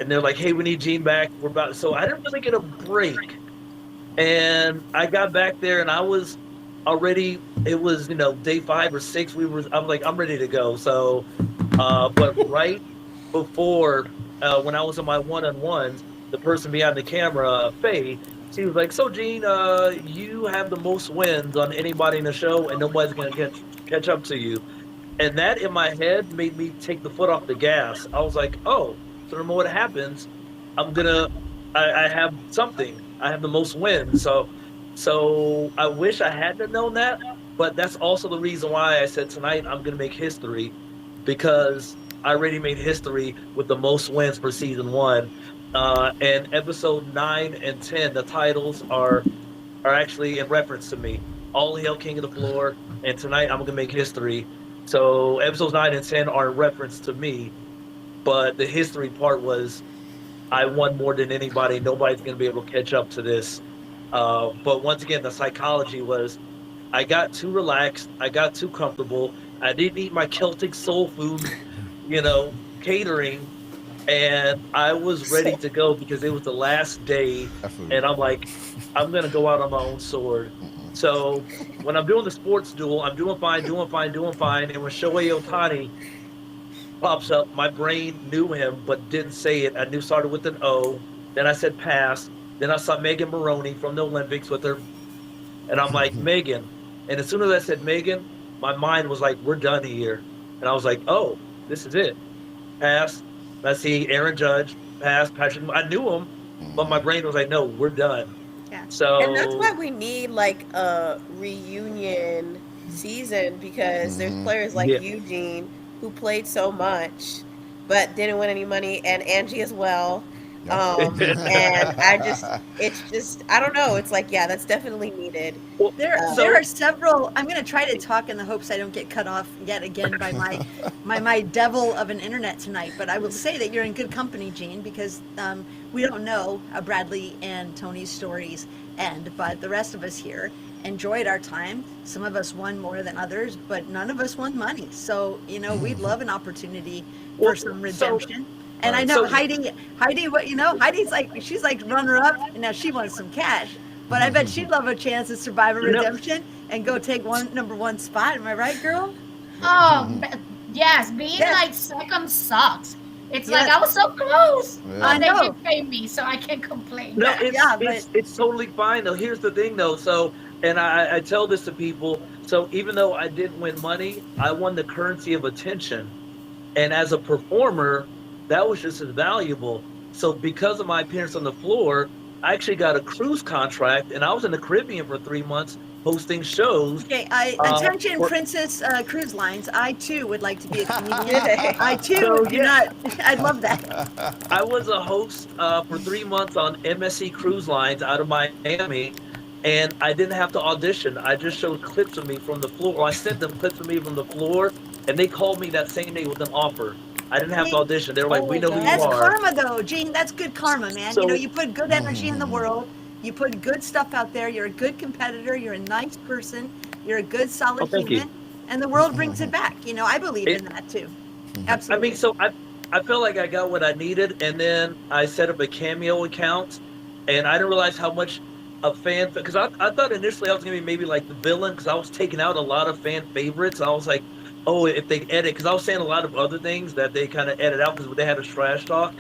and they're like, hey, we need Gene back. So I didn't really get a break. And I got back there, and I was already, it was, day 5 or 6, I'm like, I'm ready to go. So, but right before, when I was on my one-on-ones, the person behind the camera, Faye, she was like, so Gene, you have the most wins on anybody in the show, and nobody's going to catch up to you. And that in my head made me take the foot off the gas. I was like, oh, so no matter what happens, I have something. I have the most wins. So I wish I hadn't known that, but that's also the reason why I said tonight I'm going to make history, because I already made history with the most wins for season 1. And episode 9 and 10, the titles are actually in reference to me. All Hail King of the Floor, and tonight I'm going to make history. So episodes 9 and 10 are in reference to me, but the history part was I won more than anybody. Nobody's going to be able to catch up to this. But once again, the psychology was I got too relaxed. I got too comfortable. I didn't eat my Celtic soul food, catering. And I was ready to go because it was the last day. And I'm like, I'm going to go out on my own sword. So when I'm doing the sports duel, I'm doing fine. And when Shohei Ohtani pops up, my brain knew him but didn't say it. I knew started with an O. Then I said pass. Then I saw Megan Maroney from the Olympics with her. And I'm like, Megan. And as soon as I said Megan, my mind was like, we're done here. And I was like, oh, this is it. Pass. I see Aaron Judge, pass, Patrick. I knew him, but my brain was like, no, we're done. Yeah. So And that's why we need like a reunion season, because there's players like Eugene who played so much but didn't win any money, and Angie as well. And it's just, I don't know. It's like, yeah, that's definitely needed. There are several. I'm going to try to talk in the hopes I don't get cut off yet again by my devil of an internet tonight. But I will say that you're in good company, Gene, because we don't know Bradley and Tony's stories end, but the rest of us here. enjoyed our time. Some of us won more than others, but none of us won money. So, we'd love an opportunity for Well, some so- redemption. And I Right. know So- Heidi, what Heidi's like, she's like runner up, and now she wants some cash. But I bet she'd love a chance to survive a No. redemption and go take number one spot. Am I right, girl? Yes, being Yes. like second sucks. It's Yes. like I was so close. Yeah. I They know. didn't pay me, so I can't complain. No, it's, Yeah, it's totally fine though. Here's the thing though. So, and I tell this to people. So even though I didn't win money, I won the currency of attention. And as a performer, that was just as valuable. So because of my appearance on the floor, I actually got a cruise contract, and I was in the Caribbean for 3 months hosting shows. Okay, attention, for- Princess Cruise Lines. I too would like to be a comedian. I too So, do yeah. not. I'd love that. I was a host for 3 months on MSC Cruise Lines out of Miami, and I didn't have to audition. I just showed clips of me from the floor. Or I sent them clips of me from the floor, and they called me that same day with an offer. I didn't have to audition. They were like, Oh "We my know who you That's are." karma, though, Gene. That's good karma, man. So- You put good energy in the world. You put good stuff out there. You're a good competitor. You're a nice person. You're a good, solid Oh, thank you. human. And the world brings it back. I believe in that too. I Absolutely. mean, so I felt like I got what I needed, and then I set up a Cameo account, and I didn't realize how much a fan, because I thought initially I was gonna be maybe like the villain, because I was taking out a lot of fan favorites. I was like, oh, if they edit, because I was saying a lot of other things that they kind of edit out because they had a trash talk.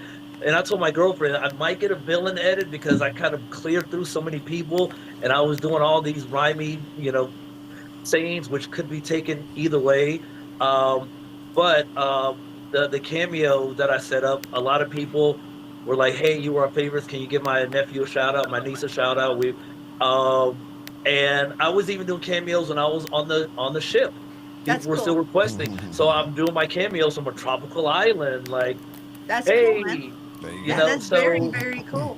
And I told my girlfriend I might get a villain edit because I kind of cleared through so many people, and I was doing all these rhymey, sayings, which could be taken either way. But the Cameo that I set up, a lot of people were like, "Hey, you were our favorites. Can you give my nephew a shout out, my niece a shout out?" And I was even doing cameos when I was on the ship. That's People were still cool. requesting, so I'm doing my cameos from a tropical island, like, That's hey, cool, man. There you you Yeah, know, that's so- very, very cool.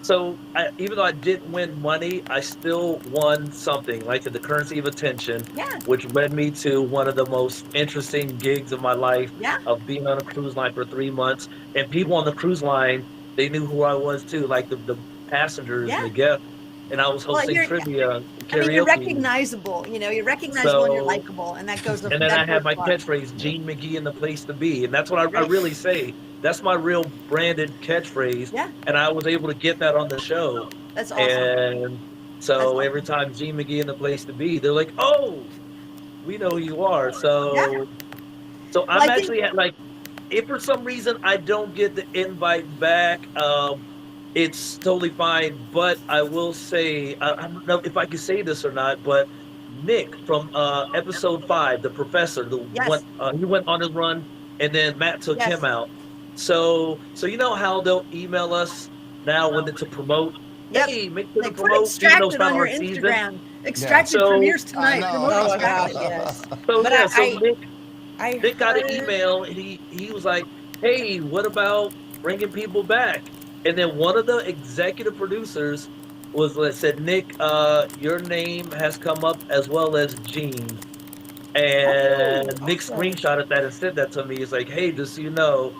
So even though I didn't win money, I still won something, like the currency of attention, Yeah. which led me to one of the most interesting gigs of my life Yeah. of being on a cruise line for 3 months. And people on the cruise line, they knew who I was too, like the passengers, Yeah. the guests. And I was Well, hosting you're- trivia, I mean, you're karaoke. recognizable. You're recognizable and you're So- likable, and that goes. And then that I have goes my far. catchphrase, Gene McGee in the place to be. And that's what I really say. That's my real branded catchphrase. Yeah. And I was able to get that on the show. That's awesome. And so That's awesome. every time Gene McGee in the place to be, they're like, "Oh, we know who you are." So, Yeah. so I'm Well, I think- actually at, like, if for some reason I don't get the invite back, it's totally fine. But I will say, I don't know if I can say this or not, but Nick from episode 5, the professor, Yes. he went on his run, and then Matt took Yes. him out. So you know how they'll email us now when to promote. Yep. Hey, make sure to Like, put promote extracted on your our season. Instagram. Extracted So- premieres I tonight. know. Promote Oh my Extracted. gosh, yes. So But yeah, so I Nick got an heard- email, and he was like, "Hey, what about bringing people back?" And then one of the executive producers said, "Nick, your name has come up as well as Gene." And Oh, Nick awesome. screenshotted that and sent that to me. He's like, "Hey, just so you know,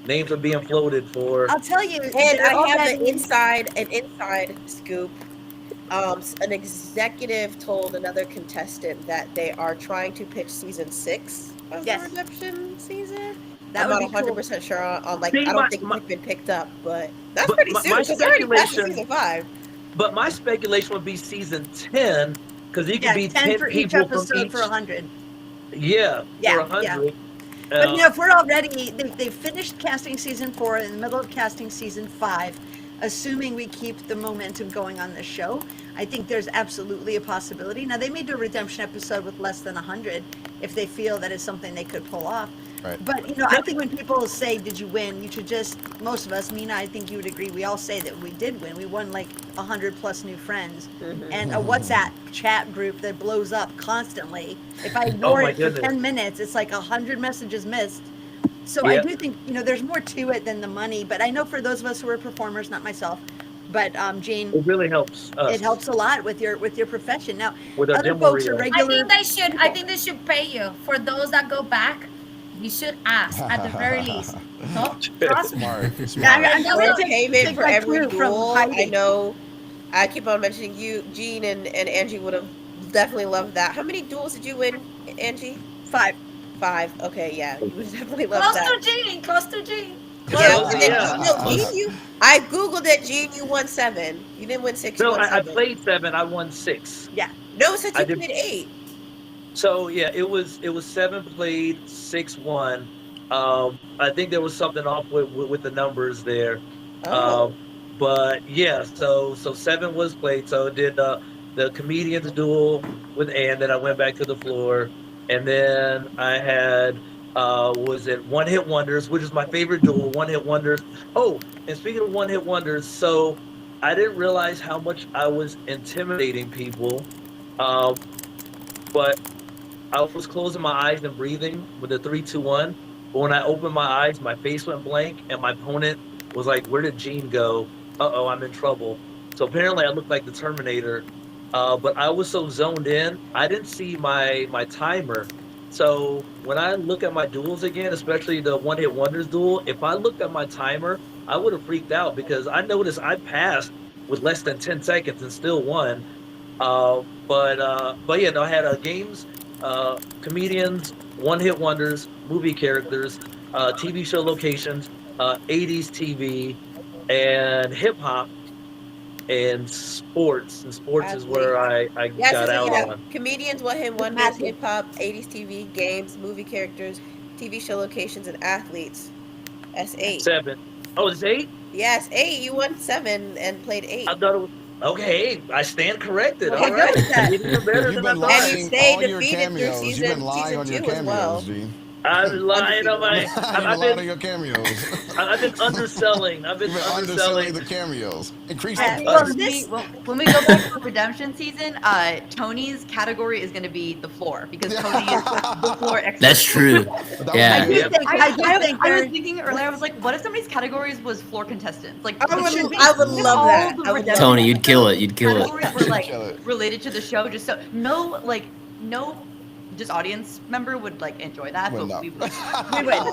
names are being floated for." I'll tell you. And they're I have already- an inside scoop. An executive told another contestant that they are trying to pitch season 6 of Yes. the redemption season. That I'm would not be cool. 100% sure on like, See, I don't my- think my- it's been picked up, but that's But pretty my- soon. my 'Cause they're already past speculation- season 5. But my speculation would be season 10, because it could Yeah, be 10 for each people from episode each. for 100. Yeah, Yeah, for 100. But if we're already, they finished casting season 4 in the middle of casting season 5, assuming we keep the momentum going on this show, I think there's absolutely a possibility. Now, they may do a redemption episode with less than 100 if they feel that it's something they could pull off. Right. But, I think when people say, did you win? You should just, most of us, Nina, I think you would agree, we all say that we did win. We won like 100 plus new friends. And a WhatsApp chat group that blows up constantly. If I ignore my it for goodness. 10 minutes, it's like 100 messages missed. So I Yeah. do think, there's more to it than the money. But I know for those of us who are performers, not myself, but Gene, It really helps us it helps a lot with your profession. Now, with our other demo folks are reel. regular. I think they should pay you for those that go back. You should ask at the very least. No, trust me. Smart. Yeah, Smart. I'm Or gonna payment take for my every clue from duel. Heidi. I know. I keep on mentioning you, Gene and Angie would have definitely love that. How many duels did you win, Angie? 5. 5. Okay, yeah, you would definitely love Close that. to G. Close to G. Yeah, and then Yeah. Gene, I googled it. Gene, you won 7. You didn't win 6. You No, won I 7. played 7. I won 6. No, it said I you did- played 8. So yeah, it was 7 played, 6 won. I think there was something off with the numbers there. Oh, But yeah, so 7 was played. So it did the comedian's duel with Ann. Then I went back to the floor, and then I had was it One Hit Wonders, which is my favorite duel. One Hit Wonders. Oh, and speaking of One Hit Wonders, so I didn't realize how much I was intimidating people, but I was closing my eyes and breathing with the 3, 2, 1. But when I opened my eyes, my face went blank, and my opponent was like, "Where did Gene go? Uh-oh, I'm in trouble." So apparently I looked like the Terminator, but I was so zoned in, I didn't see my timer. So when I look at my duels again, especially the One Hit Wonders duel, if I looked at my timer, I would have freaked out because I noticed I passed with less than 10 seconds and still won. But yeah, no, I had games, comedians, One Hit Wonders, movie characters, TV show locations, 80s TV, and hip hop, and sports. And sports is where I yes, got out on. Comedians, One Hit Wonders, Massive. hip hop, 80s TV, games, movie characters, TV show locations, and athletes. That's 8. 7. Oh, it's 8? Yes, 8. You won 7 and played 8. I thought it was. Okay, I stand corrected. Okay, All right. good with that. You're even better You've than I been thought. And you lying stayed on your defeated through cameos. season- You've been lying season on your 2 as well. cameos, Gene. I've been lying on my. You've been I've lying on been, your cameos. I've been underselling. I've been You've been underselling underselling. the cameos. Increase Yeah, the well, price. this- When we go back to redemption season, Tony's category is going to be the floor because Tony is the floor expert. That's true. That was Yeah. I do good. think, I do think I was there- thinking earlier, I was like, what if somebody's categories was floor contestants? Like, I it should be- would if love all that. the I would redemption Tony, you'd kill it. You'd kill it. categories were like Kill it. related to the show, just so no just audience member would like enjoy that, Well, but no. we would.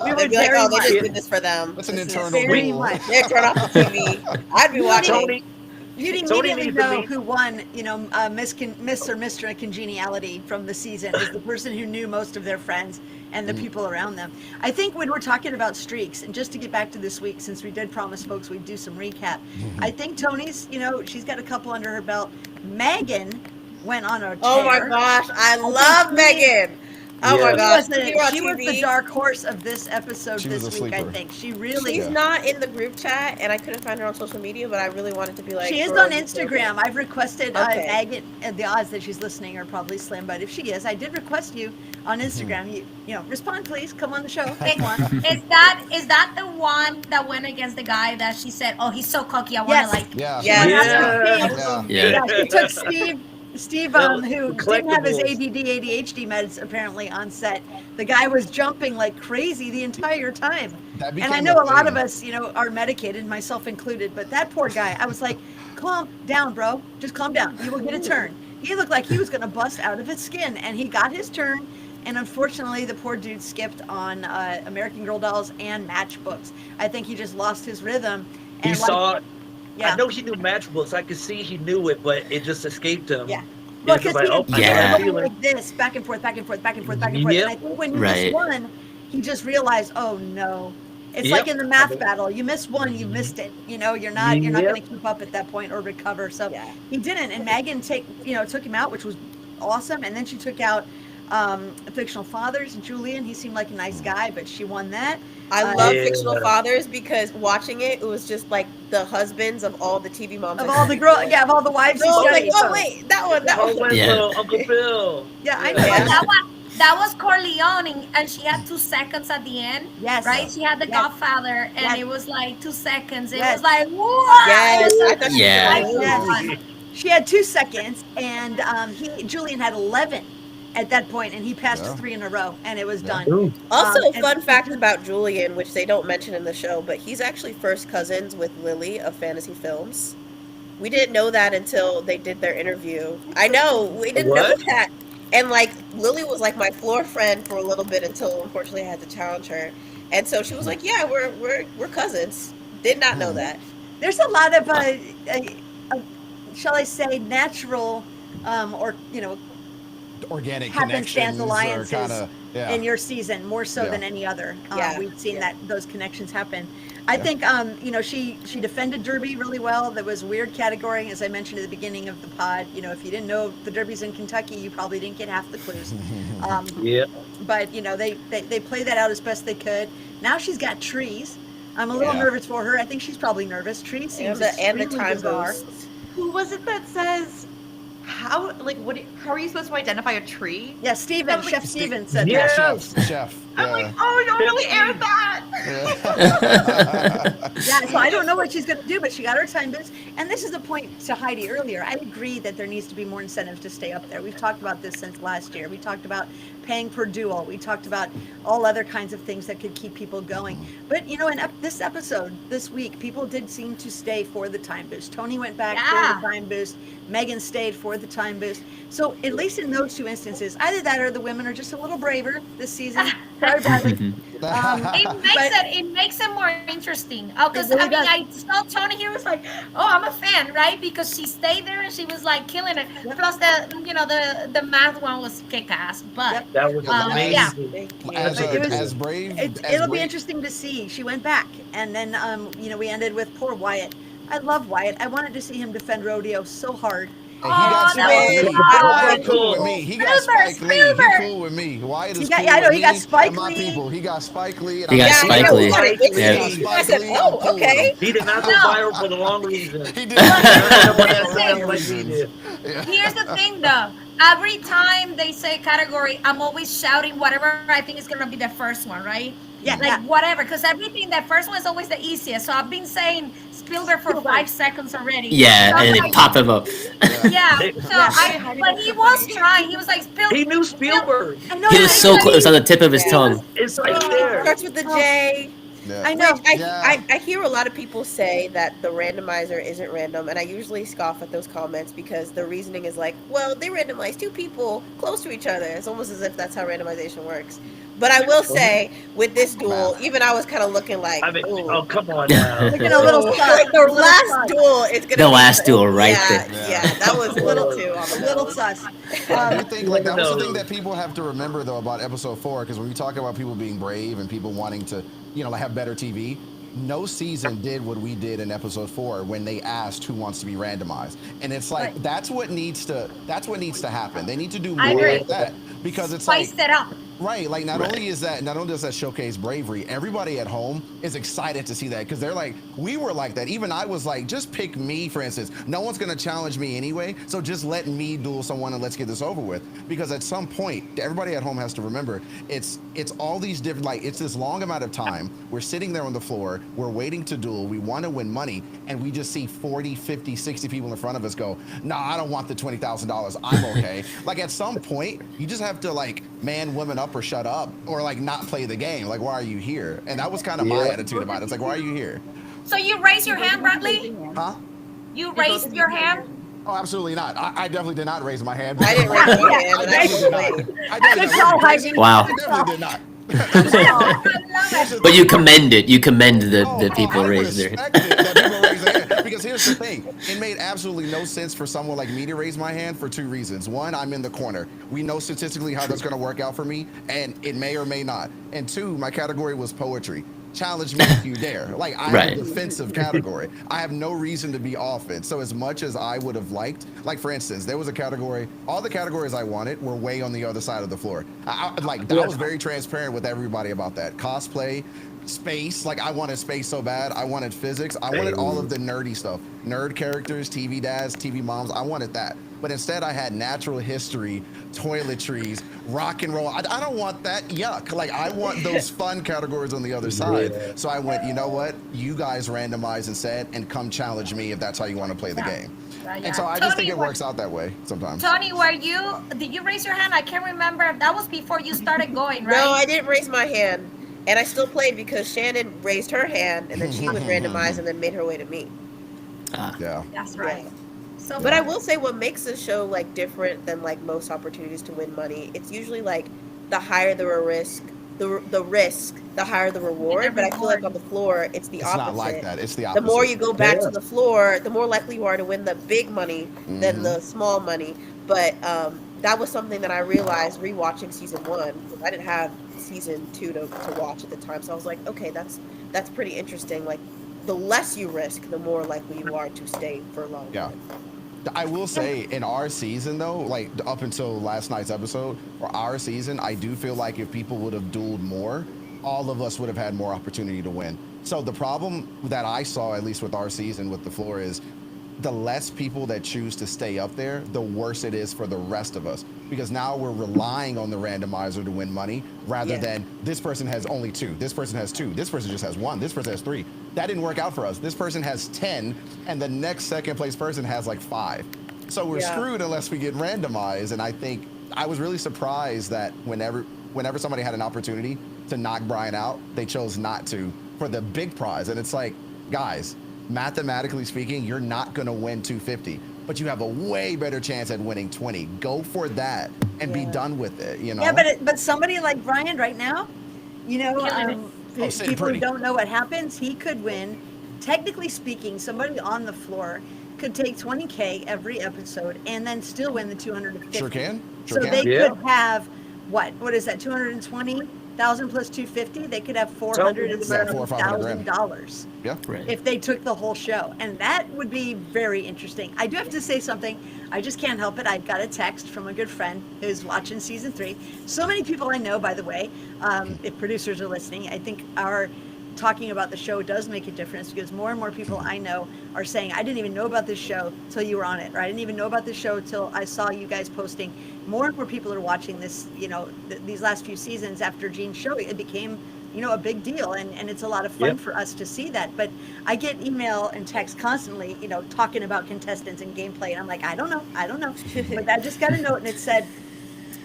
we would They'd be like, very oh, they much. just did this for them. That's an This is internal very rule. much. They turn off the TV. I'd be watching. Tony, You'd Tony immediately needs to know be- who won, Miss or Mr. Congeniality from the season is the person who knew most of their friends and the people around them. I think when we're talking about streaks, and just to get back to this week, since we did promise folks we'd do some recap, I think Tony's, she's got a couple under her belt. Megan went on a tear. Oh my gosh, I love Megan. Oh my Yeah. gosh, She was the dark horse of this episode She was this a week, I sleeper. think. She really She's not in the group chat, and I couldn't find her on social media, but I really wanted to be like. She is girl, on you killed Instagram. it. I've requested Okay. Megan, and the odds that she's listening are probably slim, but if she is, I did request you on Instagram. Respond, please. Come on the show. Come on. Is that the one that went against the guy that she said, "Oh, he's so cocky, I want Yes. to like." Yeah. Yeah. Yeah. Yeah. Yeah, she took Steve, who didn't have his collectibles. ADD, ADHD meds apparently on set. The guy was jumping like crazy the entire time. That And became I know a lot of thing. us, are medicated, myself included, but that poor guy, I was like, calm down, bro. Just calm down. You will get a turn. He looked like he was going to bust out of his skin, and he got his turn. And unfortunately, the poor dude skipped on American Girl dolls and matchbooks. I think he just lost his rhythm. He And saw. yeah. I know he knew matchbooks. I could see he knew it, but it just escaped him. Yeah. He Well, was just because like, oh, he I got Yeah. a was feeling. like this, back and forth, back and forth, back and forth, back and forth. Yep. And I think when you Right. miss one, he just realized, oh no. It's Yep. like in the math battle. You miss one, you missed it. You're not Yep. going to keep up at that point or recover. So Yeah. he didn't. And Megan took him out, which was awesome. And then she took out Fictional Fathers, Julian. He seemed like a nice guy, but she won that. I love Yeah. Fictional Fathers because watching it was just like the husbands of all the TV moms. Of I all the studied with. of all the wives So he I was like, studied. oh So- wait, that one. Oh, Winslow, Yeah. Uncle Bill. Yeah, I Yeah. know. Well, that was Corleone, and she had 2 seconds at the end. Yes. Right? She had the Yes. Godfather, and Yes. it was like 2 seconds. It Yes. was like, what? Yes, I thought she Yeah. was like, Yes. She had 2 seconds, and Julian had 11 at that point, and he passed Yeah. 3 in a row, and it was Yeah. done. Also, and- fun fact about Julian, which they don't mention in the show, but he's actually first cousins with Lily of Fantasy Films. We didn't know that until they did their interview. I know, we didn't know What? that. And like Lily was like my floor friend for a little bit until unfortunately I had to challenge her. And so she was like, "Yeah, we're cousins." Did not know that. There's a lot of, shall I say, natural, or organic happenstance connections or alliances kind of in your season more so Yeah. than any other. Yeah. We've seen Yeah. those connections happen. I Yeah. think she defended Derby really well. There was a weird category, as I mentioned at the beginning of the pod. If you didn't know the Derby's in Kentucky, you probably didn't get half the clues. Yeah. But they played that out as best they could. Now she's got trees. I'm a little Yeah. nervous for her. I think she's probably nervous. Trees seems And the extremely time bizarre. boost. Who was it that says how are you supposed to identify a tree? Yeah, Steven, That was Chef like- Steven said Yeah. that. chef. I'm like, Yeah. oh, don't really air that. Yeah, so I don't know what she's going to do, but she got her time boost. And this is the point to Heidi earlier. I agree that there needs to be more incentives to stay up there. We've talked about this since last year. We talked about paying per duel. We talked about all other kinds of things that could keep people going. But, in this episode, this week, people did seem to stay for the time boost. Tony went back Yeah. for the time boost. Megan stayed for the time boost. So at least in those two instances, either that or the women are just a little braver this season. Sorry, Bradley. It makes it more interesting. Oh, because It really I saw Tony here was like, oh, I'm a fan, right? Because she stayed there and she was like killing it. Yep. Plus the math one was kick ass. But Yep. That was amazing. yeah. Thank you. As, It was- as brave. It'll be interesting to see. She went back, and then we ended with poor Wyatt. I love Wyatt. I wanted to see him defend rodeo so hard. And he got that Spike was Lee. cool. Wyatt cool with me. He got Spike Lee. He Spielberg. cool with me. Wyatt is He got- cool yeah, I know, with he got me Spike and my Lee. people. He got Spike Lee. And He got I'm Spike cool Lee. with him. He Yeah. got Spike I said, Lee, I'm oh, cool with okay. him. He did not go No. viral for the wrong reason. He did. Here's the thing though. Every time they say category, I'm always shouting whatever I think is gonna be the first one, right? Yeah, Like yeah. whatever, because everything the first one is always the easiest. So I've been saying Spielberg for 5 seconds already. Yeah, So I'm and like, it popped him up. Yeah. So but he was trying. He was like Spielberg. He knew Spielberg. I know. He was so close. It was on the tip of his Yeah. tongue. It's right there. Starts with the J. Yeah. I know. Which Yeah. I hear a lot of people say that the randomizer isn't random, and I usually scoff at those comments because the reasoning is like, well, they randomized 2 people close to each other. It's almost as if that's how randomization works. But I will say, with this duel, even I was kind of looking like, I mean, ooh. oh come on now. Looking a little sus. Like the a little last sus. duel is gonna The be last duel right yeah, there. Yeah, that was a little too on A the little nose. sus. I do think like that was the No. thing that people have to remember though about episode 4, because when we talk about people being brave and people wanting to, like have better TV, no season did what we did in episode 4 when they asked who wants to be randomized, and it's like Right. that's what needs to happen. They need to do I more agree. of that because it's like Spice it up. right, like not only does that showcase bravery, everybody at home is excited to see that because they're like, we were like that. Even I was like, just pick me, for instance. No one's gonna challenge me anyway, so just let me duel someone and let's get this over with. Because at some point, everybody at home has to remember, it's all these different, like it's this long amount of time. We're sitting there on the floor, we're waiting to duel, we want to win money, and we just see 40, 50, 60 people in front of us go, nah, I don't want the $20,000. I'm okay. Like at some point, you just have to like man women up or shut up or like not play the game. Like, why are you here? And that was kind of my Yeah. attitude about it. It's like, why are you here? So you raised your hand, Bradley? Huh? You raised your hand? Oh, absolutely not. I definitely did not raise my hand. I didn't raise my hand, I and I definitely did actually- not. I definitely Good call, did not. Heidi. Wow. I definitely did not. I love it. But you commend it. You commend the Oh, people I raised their respect it that people raise their hand. Because here's the thing. It made absolutely no sense for someone like me to raise my hand for 2 reasons. One, I'm in the corner. We know statistically how that's going to work out for me, and it may or may not. And 2, my category was poetry. Challenge me if you dare. Like, I'm Right. a defensive category. I have no reason to be offense. So as much as I would have liked, like for instance, there was a category, all the categories I wanted were way on the other side of the floor. I was very transparent with everybody about that. Cosplay, space, like I wanted space so bad. I wanted physics. I wanted all of the nerdy stuff. Nerd characters, TV dads, TV moms. I wanted that. But instead I had natural history, toiletries, rock and roll. I don't want that. Yuck. Like I want those fun categories on the other side. Yeah. So I went, you know what? You guys randomize instead and come challenge me if that's how you want to play the game. And so I just think it works out that way sometimes. Tony, did you raise your hand? I can't remember. That was before you started going, right? No, I didn't raise my hand. And I still played because Shannon raised her hand and then she was randomized and then made her way to me. Yeah. That's right. So, But I will say what makes the show like different than like most opportunities to win money, it's usually like the higher the risk, the higher the reward. But I feel like on the floor, it's the It's opposite. not like that. It's the The opposite. more you go back Yeah. to the floor, the more likely you are to win the big money than the small money. But that was something that I realized rewatching season 1. I didn't have season 2 to watch at the time, so I was like, okay, that's pretty interesting. Like, the less you risk, the more likely you are to stay for long. Yeah. I will say, in our season, though, like up until last night's episode, for our season, I do feel like if people would have dueled more, all of us would have had more opportunity to win. So the problem that I saw, at least with our season with the floor, is the less people that choose to stay up there, the worse it is for the rest of us. Because now we're relying on the randomizer to win money rather than this person has only 2, this person has 2, this person just has 1, this person has 3. That didn't work out for us. This person has 10, and the next second place person has like 5. So we're screwed unless we get randomized. And I think I was really surprised that whenever somebody had an opportunity to knock Brian out, they chose not to for the big prize. And it's like, guys, mathematically speaking, you're not going to win 250, but you have a way better chance at winning 20. Go for that and be done with it, you know? Yeah, but somebody like Brian right now, you know, people who don't know what happens, he could win. Technically speaking, somebody on the floor could take 20K every episode and then still win the 250. Sure can. So they could have, what is that, 220,000 plus 250? They could have $400,000. Yeah. Right. If they took the whole show. And that would be very interesting. I do have to say something. I just can't help it. I got a text from a good friend who's watching season 3. So many people I know, by the way, if producers are listening, I think our talking about the show does make a difference, because more and more people I know are saying, I didn't even know about this show till you were on it, or I didn't even know about this show till I saw you guys posting. More and more people are watching this, you know, these last few seasons after Gene's show. It became, you know, a big deal, and it's a lot of fun for us to see that. But I get email and text constantly, you know, talking about contestants and gameplay, and I'm like, I don't know. But I just got a note, and it said,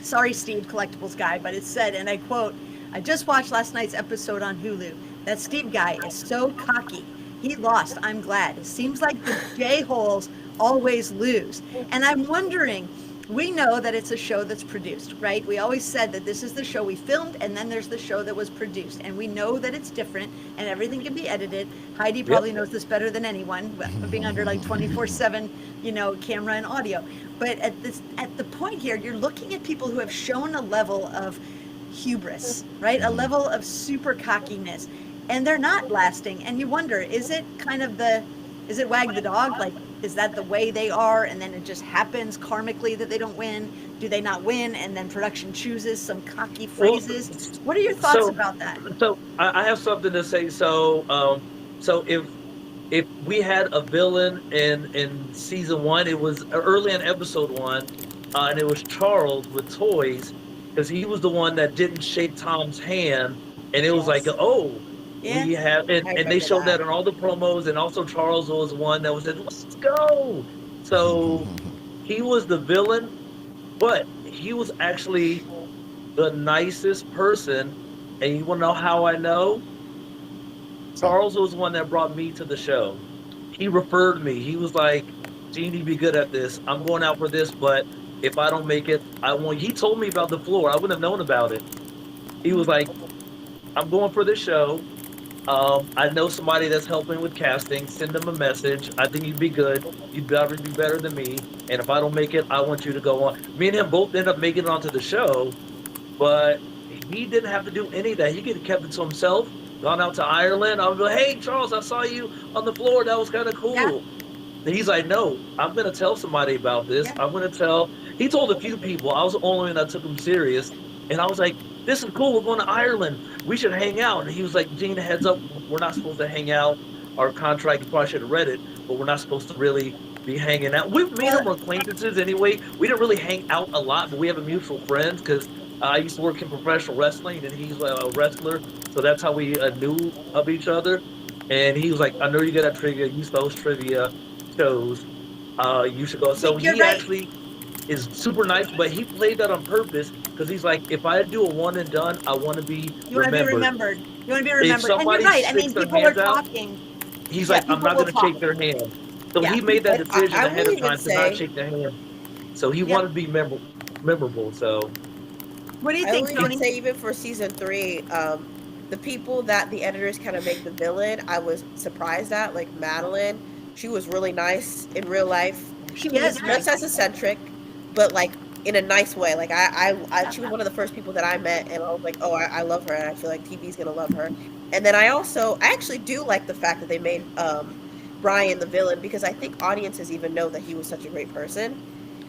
sorry, Steve, collectibles guy, but it said, and I quote, I just watched last night's episode on Hulu. That Steve guy is so cocky. He lost. I'm glad. It seems like the J-holes always lose. And I'm wondering, we know that it's a show that's produced, right? We always said that this is the show we filmed, and then there's the show that was produced. And we know that it's different, and everything can be edited. Heidi probably knows this better than anyone, being under like 24/7, you know, camera and audio. But at the point here, you're looking at people who have shown a level of hubris, right? A level of super cockiness. And they're not lasting. And you wonder, is it kind of is it wag the dog? Like, is that the way they are? And then it just happens karmically that they don't win? Do they not win? And then production chooses some cocky phrases? What are your thoughts about that? So I have something to say. So if we had a villain in season 1, it was early in episode 1, and it was Charles with toys, because he was the one that didn't shake Tom's hand, and it was like, oh, we have, and they showed that in all the promos, and also Charles was one that was said, let's go. So he was the villain, but he was actually the nicest person. And you want to know how I know? Charles was one that brought me to the show. He referred me. He was like, Gene, you be good at this. I'm going out for this, but if I don't make it, I won't. He told me about the floor. I wouldn't have known about it. He was like, I'm going for this show. I know somebody that's helping with casting. Send them a message. I think you'd be good. You'd probably be better than me. And if I don't make it, I want you to go on. Me and him both ended up making it onto the show, but he didn't have to do any of that. He could have kept it to himself, gone out to Ireland. I would go, hey, Charles, I saw you on the floor. That was kind of cool. Yeah. And he's like, no, I'm going to tell somebody about this. Yeah. I'm going to tell. He told a few people. I was the only one that took him serious. And I was like, this is cool. We're going to Ireland. We should hang out. And he was like, Gene, heads up. We're not supposed to hang out. Our contract, you probably should have read it, but we're not supposed to really be hanging out. We made them acquaintances anyway. We didn't really hang out a lot, but we have a mutual friend because I used to work in professional wrestling, and he's a wrestler. So that's how we knew of each other. And he was like, I know you get at trivia. You used to host trivia shows. You should go. So he actually is super nice, but he played that on purpose because he's like, if I do a one and done, I want to be remembered. You want to be remembered. And you're right. I mean, people are talking. He's like, I'm not going to shake their hand. So he made that decision ahead of time to not shake their hand. So he wanted to be memorable. So what do you think, Tony? I would say even for season 3, the people that the editors kind of make the villain, I was surprised at. Like Madeline, she was really nice in real life. She was just as eccentric, but like in a nice way. Like she was one of the first people that I met, and I was like, oh, I love her, and I feel like TV's gonna love her. And then I actually do like the fact that they made Brian the villain, because I think audiences even know that he was such a great person.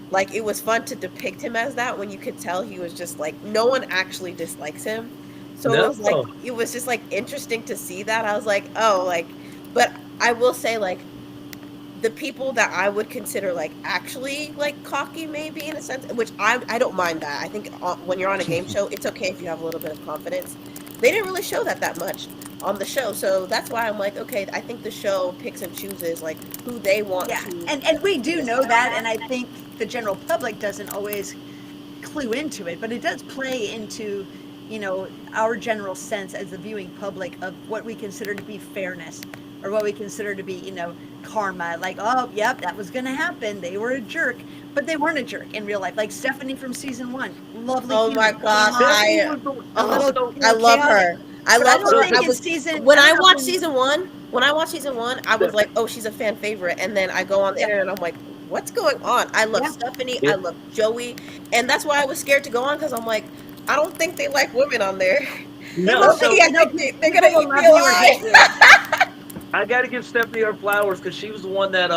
Like, it was fun to depict him as that when you could tell he was just like, no one actually dislikes him. So it was just like interesting to see that. I was like, oh, like, but I will say, like, the people that I would consider like actually like cocky, maybe in a sense, which I don't mind that. I think when you're on a game show, it's okay if you have a little bit of confidence. They didn't really show that much on the show, so that's why I'm like, okay, I think the show picks and chooses like who they want to. And we do know that, and I think the general public doesn't always clue into it, but it does play into, you know, our general sense as the viewing public of what we consider to be fairness, or what we consider to be, you know, karma. Like, oh, yep, that was going to happen. They were a jerk, but they weren't a jerk in real life. Like Stephanie from season 1, lovely. Oh my gosh, I love her. I love her. When I watched season one, I was like, oh, she's a fan favorite, and then I go on the internet and I'm like, what's going on? I love Stephanie. I love Joey, and that's why I was scared to go on, because I'm like, I don't think they like women on there. No, they're gonna eat me alive. I got to give Stephanie her flowers, because she was the one that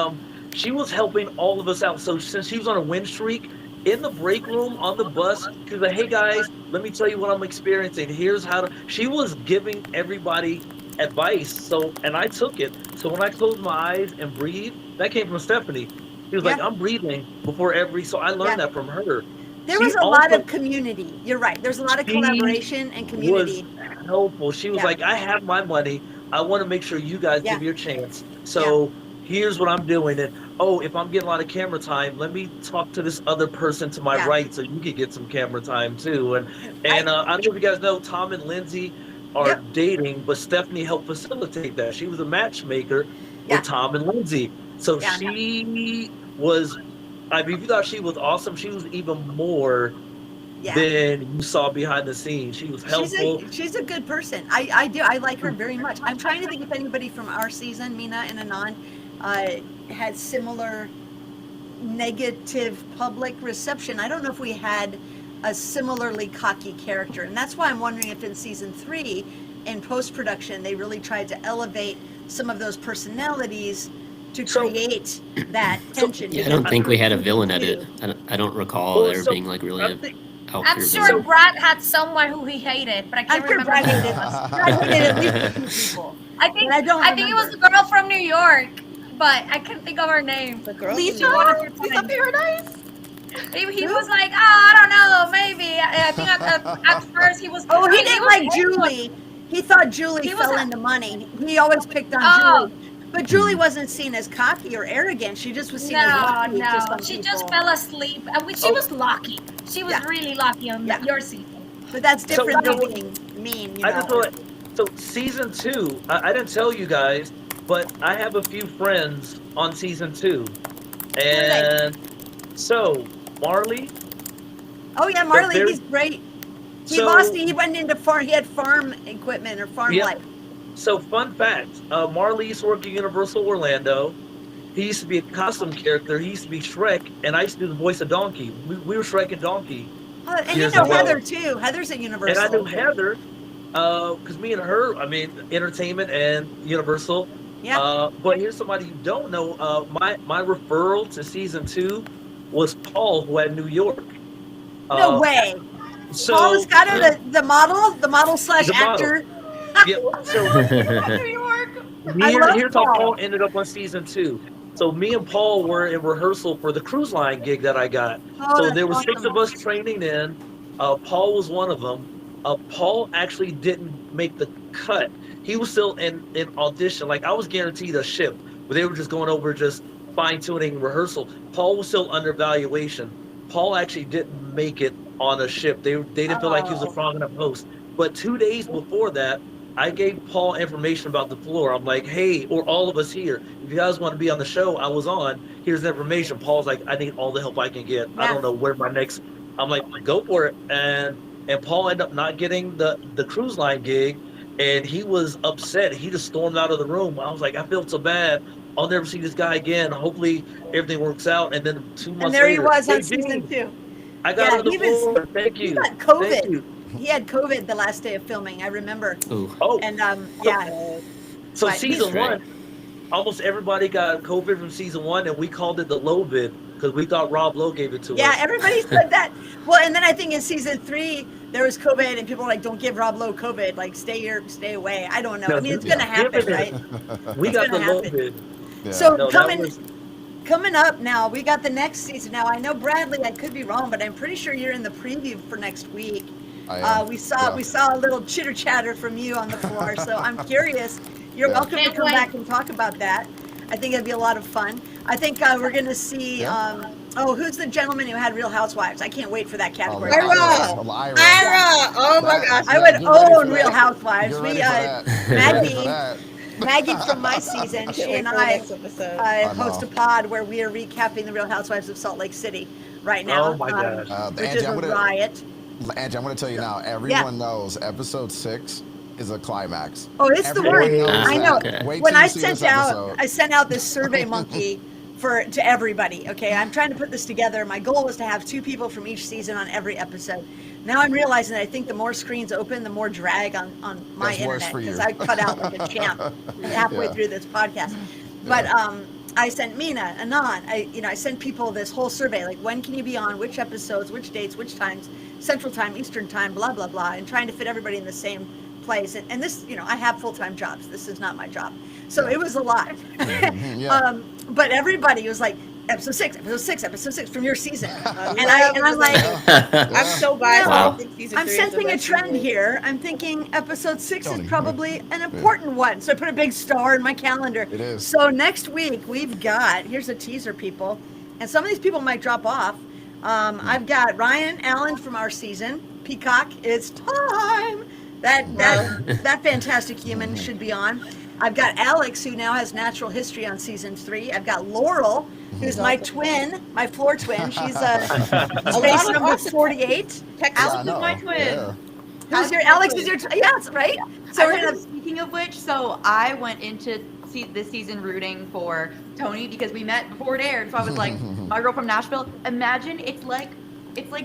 she was helping all of us out. So since she was on a win streak, in the break room on the bus, she was like, hey guys, let me tell you what I'm experiencing. Here's how to. She was giving everybody advice. So, and I took it. So when I closed my eyes and breathed, that came from Stephanie. She was like, I'm breathing before every. So I learned that from her. There was a lot of community. You're right. There's a lot of collaboration and community. Was helpful. She was like, I have my money. I want to make sure you guys give your chance. So here's what I'm doing. And if I'm getting a lot of camera time, let me talk to this other person to my right, so you can get some camera time too. And I don't know if you guys know, Tom and Lindsay are dating, but Stephanie helped facilitate that. She was a matchmaker with Tom and Lindsay. So she was, I mean, if you thought she was awesome, she was even more than you saw behind the scenes. She was helpful. She's a good person. I do. I like her very much. I'm trying to think if anybody from our season, Mina and Anand, had similar negative public reception. I don't know if we had a similarly cocky character, and that's why I'm wondering if in season 3, in post-production, they really tried to elevate some of those personalities to create that tension. Yeah, I don't think we had a villain at it. I don't recall there being like really I'm sure Brad had someone who he hated, but I can't remember. Brad hated at least 2 people. I think it was the girl from New York, but I can't think of her name. The girl. Lisa Paradise. He was like, I don't know, maybe. I think at first he was. Oh, he didn't like Julie. He thought Julie fell into money. He always picked on Julie. But Julie wasn't seen as cocky or arrogant. She just was seen as lucky. No, she just fell asleep. She was lucky. She was really lucky on your season. But that's different than being mean. You know? So season 2, I didn't tell you guys, but I have a few friends on season 2, and so Marley. Oh yeah, Marley, he's great. He went into farm. He had farm equipment or farm life. So fun fact, Marley used to work at Universal Orlando. He used to be a costume character. He used to be Shrek, and I used to do the voice of Donkey. We were Shrek and Donkey. And you know Heather too. Heather's at Universal. And I knew Heather, because me and her, I mean, entertainment and Universal. Yeah. But here's somebody you don't know. My referral to season 2 was Paul, who had New York. No way. So Paul was kind of the model / actor. Yeah, so New York. Here's how Paul ended up on season 2. So me and Paul were in rehearsal for the cruise line gig that I got. So there were 6 of us training in. Paul was one of them. Paul actually didn't make the cut. He was still in audition. Like, I was guaranteed a ship, but they were just going over just fine-tuning rehearsal. Paul was still under evaluation. Paul actually didn't make it on a ship. They didn't feel like he was a strong enough host. But 2 days before that, I gave Paul information about the floor. I'm like, hey, or all of us here, if you guys want to be on the show I was on, here's the information. Paul's like, I need all the help I can get. I don't know where my next. I'm like, go for it. And Paul ended up not getting the cruise line gig, and he was upset. He just stormed out of the room. I was like, I feel so bad. I'll never see this guy again. Hopefully everything works out. And then 2 months later, and there he was on season 2. I got Yeah, on the he was- floor. Thank you. He got COVID. Thank you. He had COVID the last day of filming. I remember. Ooh. Oh, And yeah, so but season he's right. one, almost everybody got COVID from season one, and we called it the Lovid because we thought Rob Lowe gave it to yeah, us. everybody said that. Well, and then I think in season 3 there was COVID, and people were like, "Don't give Rob Lowe COVID. Like, stay away." I don't know. I mean, it's gonna happen, right? We It's got the gonna happen. Lovid. Yeah. So No, that coming was- coming up now, we got the next season. Now I know Bradley, I could be wrong, but I'm pretty sure you're in the preview for next week. I am. We saw a little chitter chatter from you on the floor, so I'm curious. You're Yeah. welcome to Can't come wait. back and talk about that. I think it'd be a lot of fun. I think we're gonna see. Yeah. Who's the gentleman who had Real Housewives? I can't wait for that category. Ira! Ira. Ira! Oh my gosh. I would Get ready for own that. Real Housewives. Get We ready for that. Get ready Maggie, for that. Maggie from my season, Can't she wait and for the I next episode. host know. a pod where we are recapping the Real Housewives of Salt Lake City right now. Oh my gosh. Which Angie, is a I'm gonna- riot. Angie, I'm going to tell you now. Everyone knows episode 6 is a climax. Oh, it's the Everyone worst. knows I that. know. Okay. Wait When till you I see this sent episode. out this Survey Monkey to everybody. Okay, I'm trying to put this together. My goal was to have 2 people from each season on every episode. Now I'm realizing that I think the more screens open, the more drag on my That's worse internet for you. because I cut out like a champ halfway Yeah. through this podcast. But I sent Mina, Anon, I sent people this whole survey, like when can you be on, which episodes, which dates, which times, Central Time, Eastern Time, blah, blah, blah, and trying to fit everybody in the same place. And this, I have full-time jobs. This is not my job. So it was a lot. Yeah. But everybody was like, episode 6, episode 6 from your season. I And I'm like, I'm so biased. No. I think season I'm 3 is the sensing a best trend season. here. I'm thinking episode 6 Tony, is probably an important one. So I put a big star in my calendar. It is. So next week we've got, here's a teaser, people, and some of these people might drop off. I've got Ryan Allen from our season, Peacock. It's time. That fantastic human should be on. I've got Alex, who now has Natural History on season 3. I've got Laurel, who's my twin, my floor twin. She's space number 48. Texas Alex I is know. my twin. Yeah. Who's your Alex? Is your yes, right? So we're gonna. Speaking of which, so I went into this season rooting for Tony because we met before it aired. So I was like, my girl from Nashville. Imagine it's like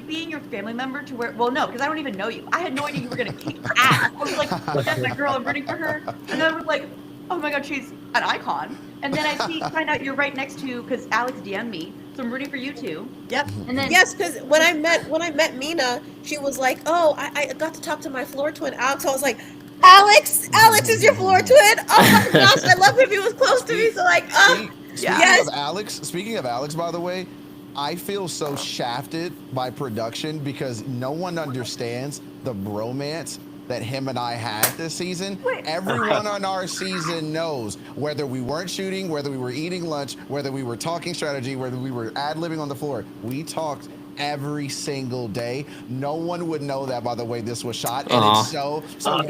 being your family member to where, well, no, because I don't even know you. I had no idea you were gonna kick ass. I was like, that's my girl. I'm rooting for her. And then I was like, oh my god, she's an icon. And then I find out you're right next to, because Alex DM'd me, so I'm rooting for you too. Yep. And then Yes, because when I met Mina, she was like, "Oh, I got to talk to my floor twin, Alex." I was like, "Alex is your floor twin? Oh my gosh, I love him. He was close to me." So like, Speaking of Alex, by the way, I feel so shafted by production because no one understands the bromance that him and I had this season. Everyone on our season knows, whether we weren't shooting, whether we were eating lunch, whether we were talking strategy, whether we were ad-libbing on the floor, we talked every single day. No one would know that by the way this was shot. And it's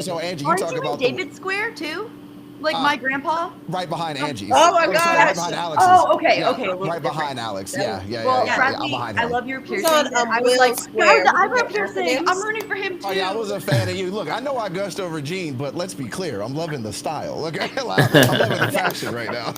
so Angie, you aren't talk you about in David Square too? Like my grandpa? right behind Angie's. Oh my Sorry, gosh. right behind Alex's. Oh, okay, Yeah, okay. a little Right behind Alex. Yeah. Well, I'm Bradley, behind I him. love your He's piercing. on, I was Willow like, Square. the eyebrow Look at piercing. acronyms. I'm rooting for him too. Oh yeah, I was a fan of you. Look, I know I gushed over Gene, but let's be clear, I'm loving the style. Look, I'm loving the fashion right now.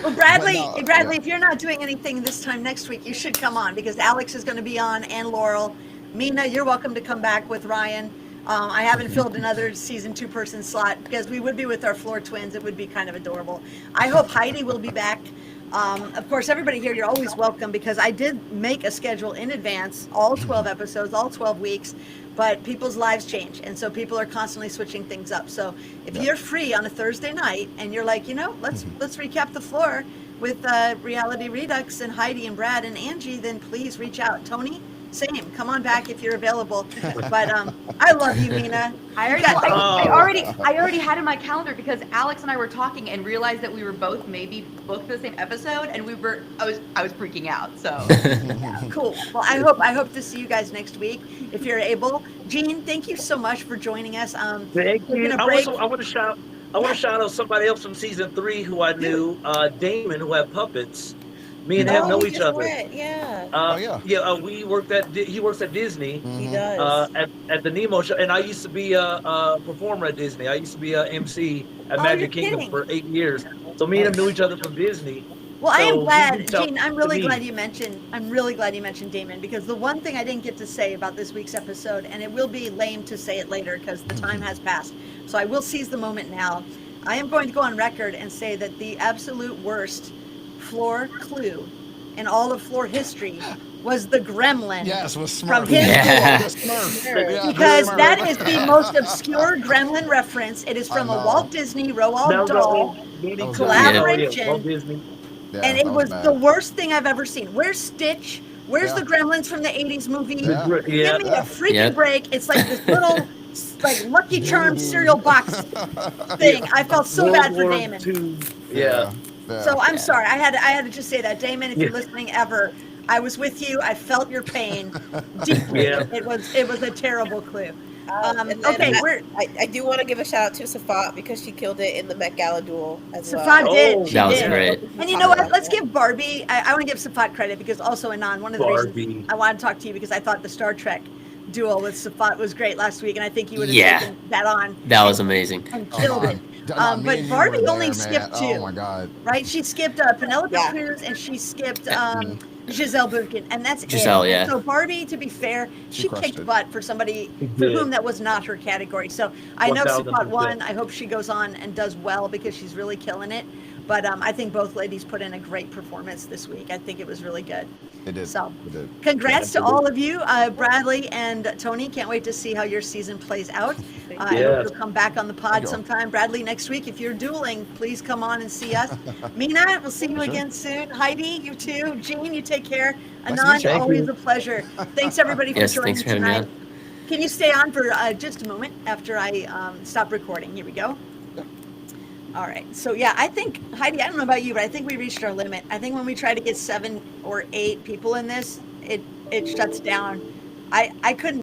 Well, Bradley, But no, Bradley, yeah. if you're not doing anything this time next week, you should come on because Alex is going to be on and Laurel. Mina, you're welcome to come back with Ryan. I haven't filled another season 2-person slot because we would be with our floor twins. It would be kind of adorable. I hope Heidi will be back. Of course, everybody here, you're always welcome because I did make a schedule in advance, all 12 episodes, all 12 weeks, but people's lives change. And so people are constantly switching things up. So if you're free on a Thursday night and you're like, let's recap the floor with Reality Redux and Heidi and Brad and Angie, then please reach out. Tony, same. Come on back if you're available. But I love you, Mina. I already had in my calendar because Alex and I were talking and realized that we were both maybe booked for the same episode, and I was freaking out. So Cool. Well, I hope to see you guys next week if you're able. Gene, thank you so much for joining us. Thank we're you. gonna I break. want to shout out somebody else from season 3 who I knew, Damon, who had puppets. Me and him know we each just other. went, yeah. We worked he works at Disney. He does. At the Nemo show, and I used to be a performer at Disney. I used to be a MC at Oh, Magic you're Kingdom kidding. for 8 years. So me and him knew each other from Disney, Well, I am So you glad, reached out Gene. I'm to really me. glad you mentioned. I'm really glad you mentioned Damon, because the one thing I didn't get to say about this week's episode, and it will be lame to say it later because the time has passed. So I will seize the moment now. I am going to go on record and say that the absolute worst floor clue in all of floor history was the gremlin. Yes, with From Smurf. his Yeah. door. The Smurf. Yeah, the Because Smurf. that is the most obscure gremlin reference. It is from I a know. Walt Disney That Roald was the Dahl. whole Looney Tunes. Collaboration. Walt Disney. Yeah, And that it was bad. the worst thing I've ever seen. Where's Stitch? Where's Yeah. the Gremlins from the 80s movie? Yeah. Yeah. Give me a freaking Yeah. break. It's like this little, like, Lucky Charms cereal box thing. I felt so World bad for War Damon. II. Yeah. Yeah. So I'm Yeah. sorry. I had to just say that. Damon, if you're Yeah. listening ever, I was with you. I felt your pain deeply. Yeah. It was a terrible clue. And then Okay, I do want to give a shout out to Safat because she killed it in the Met Gala duel as well. Safat did. Oh, She That was did. great. And you know what? Let's give Barbie. I want to give Safat credit because also Anand, one of the Barbie. reasons I wanted to talk to you because I thought the Star Trek duel with Safat was great last week, and I think you would have Yeah. taken that on That was amazing. and Oh, killed it. no, me But and you Barbie were only there, skipped man. two. Oh my god. Right? She skipped Penelope Yeah. Cruz and she skipped Giselle Bundchen, and that's Giselle, it. yeah. So Barbie, to be fair, She she crushed kicked it. butt for somebody She for did. whom that was not her category. So I know Safat 1000%. won. I hope she goes on and does well because she's really killing it. But I think both ladies put in a great performance this week. I think it was really good. It did. So, It did. congrats to all of you, Bradley and Tony. Can't wait to see how your season plays out. I hope Yes. you'll come back on the pod Thank you. sometime. Bradley, next week, if you're dueling, please come on and see us. Mina, we'll see you Sure. again soon. Heidi, you too. Jean, you take care. Nice to Anand, meet you. Thank always you. a pleasure. Thanks everybody for Yes, joining thanks for having me tonight. on. Can you stay on for just a moment after I stop recording? Here we go. All right. So yeah, I think Heidi, I don't know about you, but I think we reached our limit. I think when we try to get 7 or 8 people in this, it shuts down. I couldn't